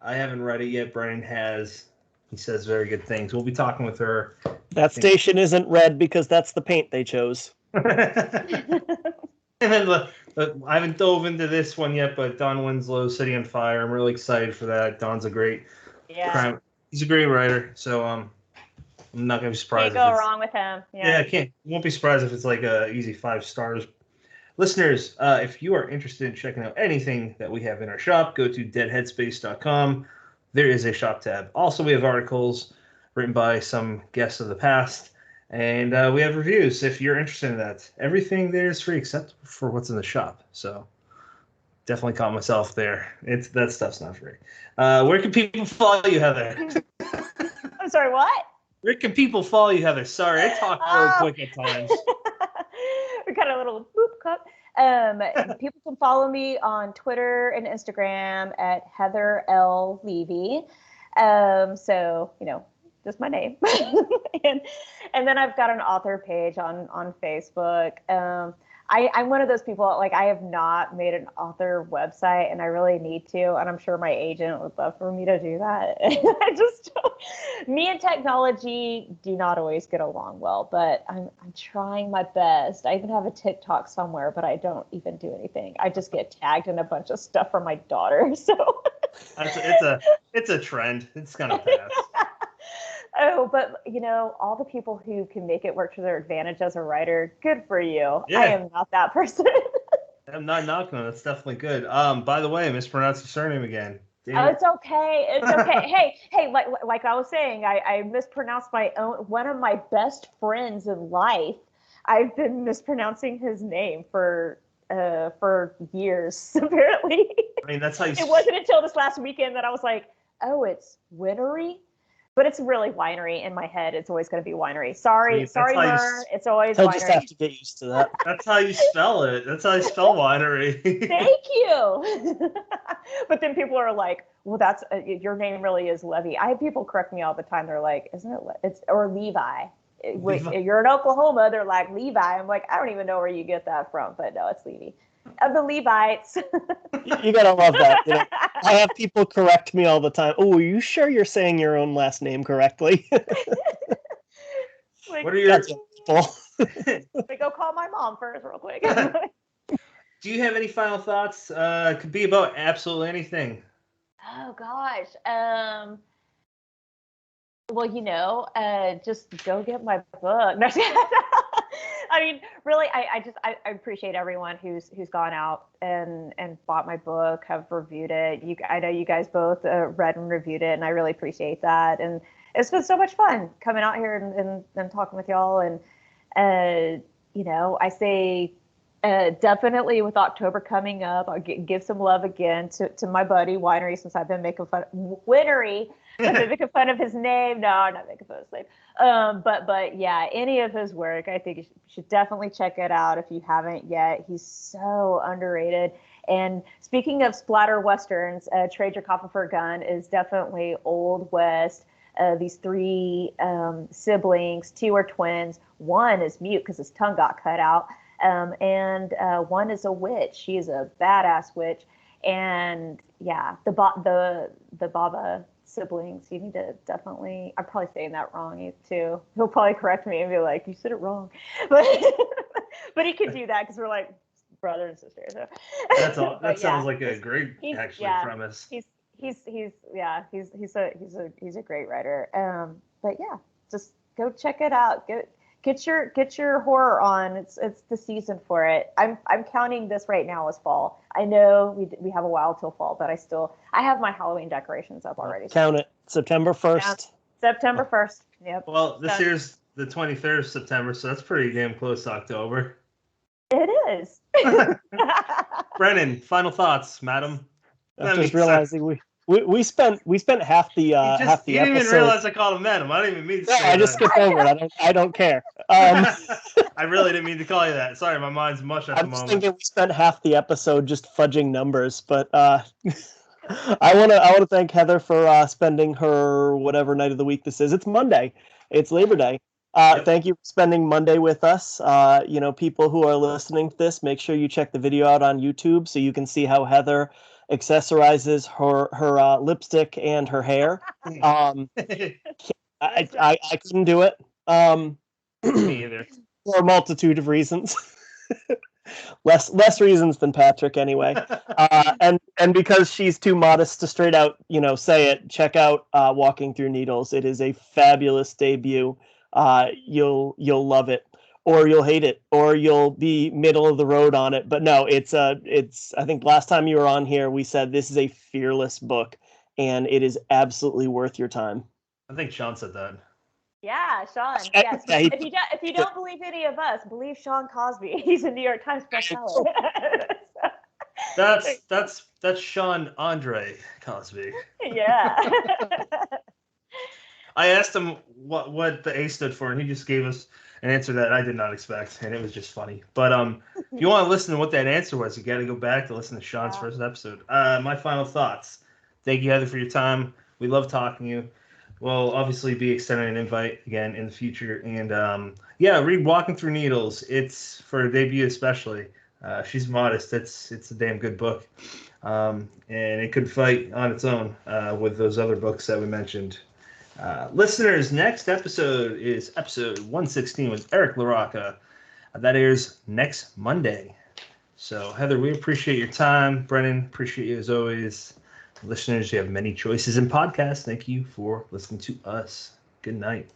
I haven't read it yet. Brian has. He says very good things. We'll be talking with her. That station isn't red because that's the paint they chose. And then I haven't dove into this one yet, but Don Winslow's City on Fire. I'm really excited for that. Don's a great crime. He's a great writer, so I'm not gonna be surprised. Can't go wrong with him. Yeah, I can't. Won't be surprised if it's like a easy 5 stars. Listeners, if you are interested in checking out anything that we have in our shop, go to deadheadspace.com. There is a shop tab. Also, we have articles written by some guests of the past, and we have reviews if you're interested in that. Everything there is free except for what's in the shop. So definitely caught myself there. That stuff's not free. Where can people follow you, Heather? I'm sorry, what? Where can people follow you, Heather? Sorry, I talk really quick at times. We got a little boop cup. People can follow me on Twitter and Instagram at Heather L. Levy. So, just my name. and then I've got an author page on Facebook. I'm one of those people, like, I have not made an author website, and I really need to, and I'm sure my agent would love for me to do that. I just me and technology do not always get along well, but I'm trying my best. I even have a TikTok somewhere, but I don't even do anything. I just get tagged in a bunch of stuff from my daughter. So it's a trend. It's gonna pass. Oh, but all the people who can make it work to their advantage as a writer, good for you. Yeah. I am not that person. I'm not knocking on it. It's definitely good. By the way, I mispronounced your surname again. Oh, it's okay. It's okay. hey, like I was saying, I mispronounced one of my best friends in life. I've been mispronouncing his name for years, apparently. I mean, that's how you. It wasn't until this last weekend that I was like, oh, it's Winery. But it's really winery in my head. It's always going to be winery. Sorry, Mer. It's always He'll winery. just have to get used to that. That's how you spell it. That's how you spell winery. Thank you. But then people are like, well, that's your name really is Levy. I have people correct me all the time. They're like, isn't it? Or Levi. If you're in Oklahoma, they're like Levi. I'm like, I don't even know where you get that from, but no, it's Levy. Of the Levites. You gotta love that. I have people correct me all the time. Oh, are you sure you're saying your own last name correctly? Like, what are your people? Like, go call my mom first, real quick. Do you have any final thoughts? It could be about absolutely anything. Oh gosh. Well, just go get my book. I mean, really, I appreciate everyone who's gone out and bought my book, have reviewed it. I know you guys both read and reviewed it, and I really appreciate that. And it's been so much fun coming out here and talking with y'all. And I say definitely with October coming up, I'll give some love again to my buddy Winery, since I've been making fun Winery. I've been making fun of his name. No, I'm not making fun of his name. But yeah, any of his work, I think you should definitely check it out if you haven't yet. He's so underrated. And speaking of splatter westerns, Trade Your Copper for a Gun is definitely Old West. These three siblings, two are twins. One is mute because his tongue got cut out. And one is a witch. She is a badass witch. And yeah, the Baba siblings, you need to definitely, I'm probably saying that wrong too. He'll probably correct me and be like, you said it wrong. But he could do that because we're like brother and sister. So. That's all. That sounds like a great premise. He's a great writer. But yeah, just go check it out. Get your horror on. It's the season for it. I'm counting this right now as fall. I know we have a while till fall, but I have my Halloween decorations up already. Count it. September 1st. Yeah, September 1st. Yep. Well, this year's the 23rd of September, so that's pretty damn close to October. It is. Brennan, final thoughts, madam. I'm just realizing we spent half the half the you episode. didn't even realize I called him madam. I didn't even mean to say that. I just skipped over it. I don't care. I really didn't mean to call you that. Sorry, my mind's mush at the moment. I'm thinking we spent half the episode just fudging numbers, but I want to thank Heather for spending her whatever night of the week this is. It's Monday. It's Labor Day. Yep. Thank you for spending Monday with us. People who are listening to this, make sure you check the video out on YouTube so you can see how Heather accessorizes her lipstick and her hair. I couldn't do it. Me either. For a multitude of reasons. less reasons than Patrick anyway. And because she's too modest to straight out, say it, check out Walking Through Needles. It is a fabulous debut. You'll love it, or you'll hate it, or you'll be middle of the road on it. But no, it's I think last time you were on here, we said this is a fearless book, and it is absolutely worth your time. I think Sean said that. Yeah, Sean. Yes. If you don't believe any of us, believe Sean Cosby. He's a New York Times bestseller. That's Sean Andre Cosby. Yeah. I asked him what the A stood for, and he just gave us an answer that I did not expect, and it was just funny. But if you want to listen to what that answer was, you got to go back to listen to Sean's first episode. My final thoughts. Thank you, Heather, for your time. We love talking to you. we'll obviously be extending an invite again in the future. And read Walking Through Needles. It's for a debut especially. She's modest. It's a damn good book. And it could fight on its own with those other books that we mentioned. Listeners, next episode is episode 116 with Eric LaRocca. That airs next Monday. So, Heather, we appreciate your time. Brennan, appreciate you as always. Listeners, you have many choices in podcasts. Thank you for listening to us. Good night.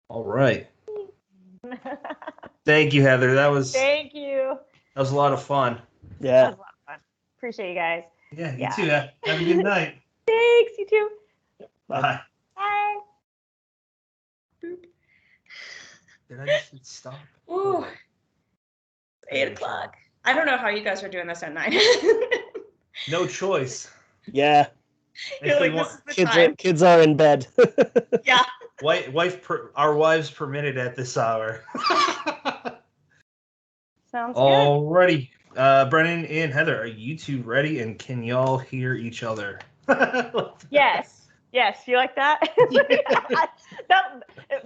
All right. Thank you, Heather. Thank you. That was a lot of fun. Yeah. That was a lot of fun. Appreciate you guys. Yeah, you too. Have a good night. Thanks, you too. Bye. Bye. Did I just hit stop? Ooh. 8 o'clock. I don't know how you guys are doing this at 9. No choice. Yeah. You're like, this is the time. Kids are in bed. Yeah. Our wives permitted at this hour. Sounds good. Alrighty. Brennan and Heather, are you two ready? And can y'all hear each other? Yes. Yes. You like that?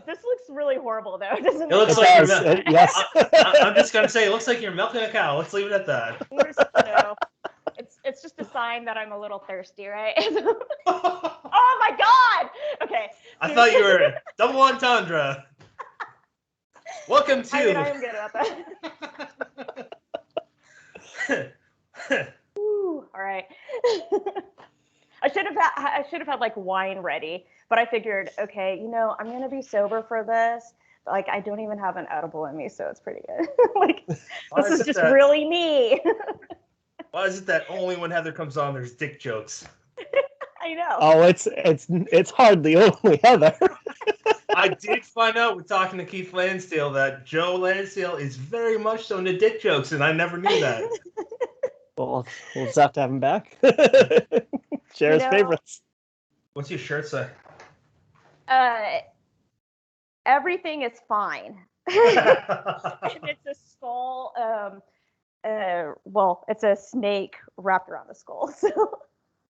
This looks really horrible, though. Doesn't It looks It like does. Yes. I'm just gonna say it looks like you're milking a cow. Let's leave it at that. It's just a sign that I'm a little thirsty, right? Oh my God! Okay. I thought you were double entendre. Welcome to. I mean, I am good about that. Ooh, all right. I should have had like wine ready, but I figured, okay, I'm gonna be sober for this. Like, I don't even have an edible in me, so it's pretty good. Like, this is just really me. Why is it that only when Heather comes on there's dick jokes? I know. Oh, it's hardly only Heather. I did find out with talking to Keith Lansdale that Joe Lansdale is very much so into dick jokes, and I never knew that. Well, we'll just have to have him back. Share his favorites. What's your shirt say? Everything is fine. And it's a skull. Well, it's a snake wrapped around the skull. So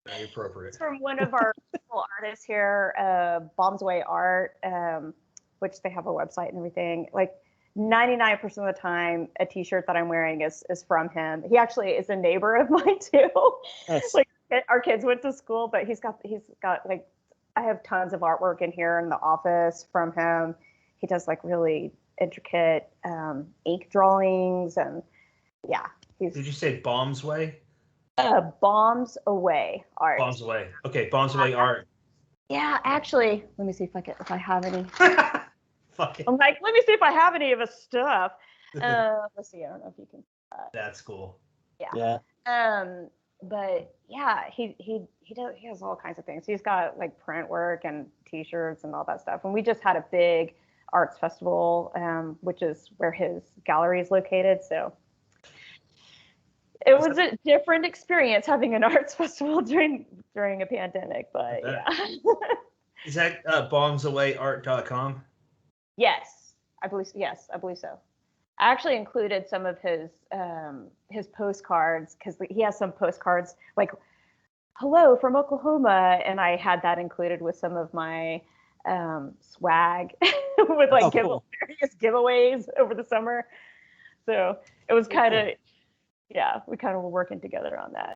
very appropriate. It's from one of our local artists here, Bombs Away Art, which they have a website and everything. Like 99% of the time, a T-shirt that I'm wearing is from him. He actually is a neighbor of mine too. Nice. Like our kids went to school, but he's got like, I have tons of artwork in here in the office from him. He does like really intricate ink drawings and yeah. Did you say Bombs Way? Bombs Away Art. Bombs Away. Okay, Bombs Away Art. Yeah, actually, let me see if I have any. Fuck it. I'm like, let me see if I have any of his stuff. Let's see. I don't know if you can. That's cool. Yeah. But yeah, he has all kinds of things. He's got like print work and T-shirts and all that stuff. And we just had a big arts festival, which is where his gallery is located. So it was a different experience having an arts festival during a pandemic. But yeah. Is that bombsawayart.com? Yes, I believe so. I actually included some of his postcards because he has some postcards like "Hello from Oklahoma," and I had that included with some of my swag with like various giveaways over the summer. So it was kind of we kind of were working together on that.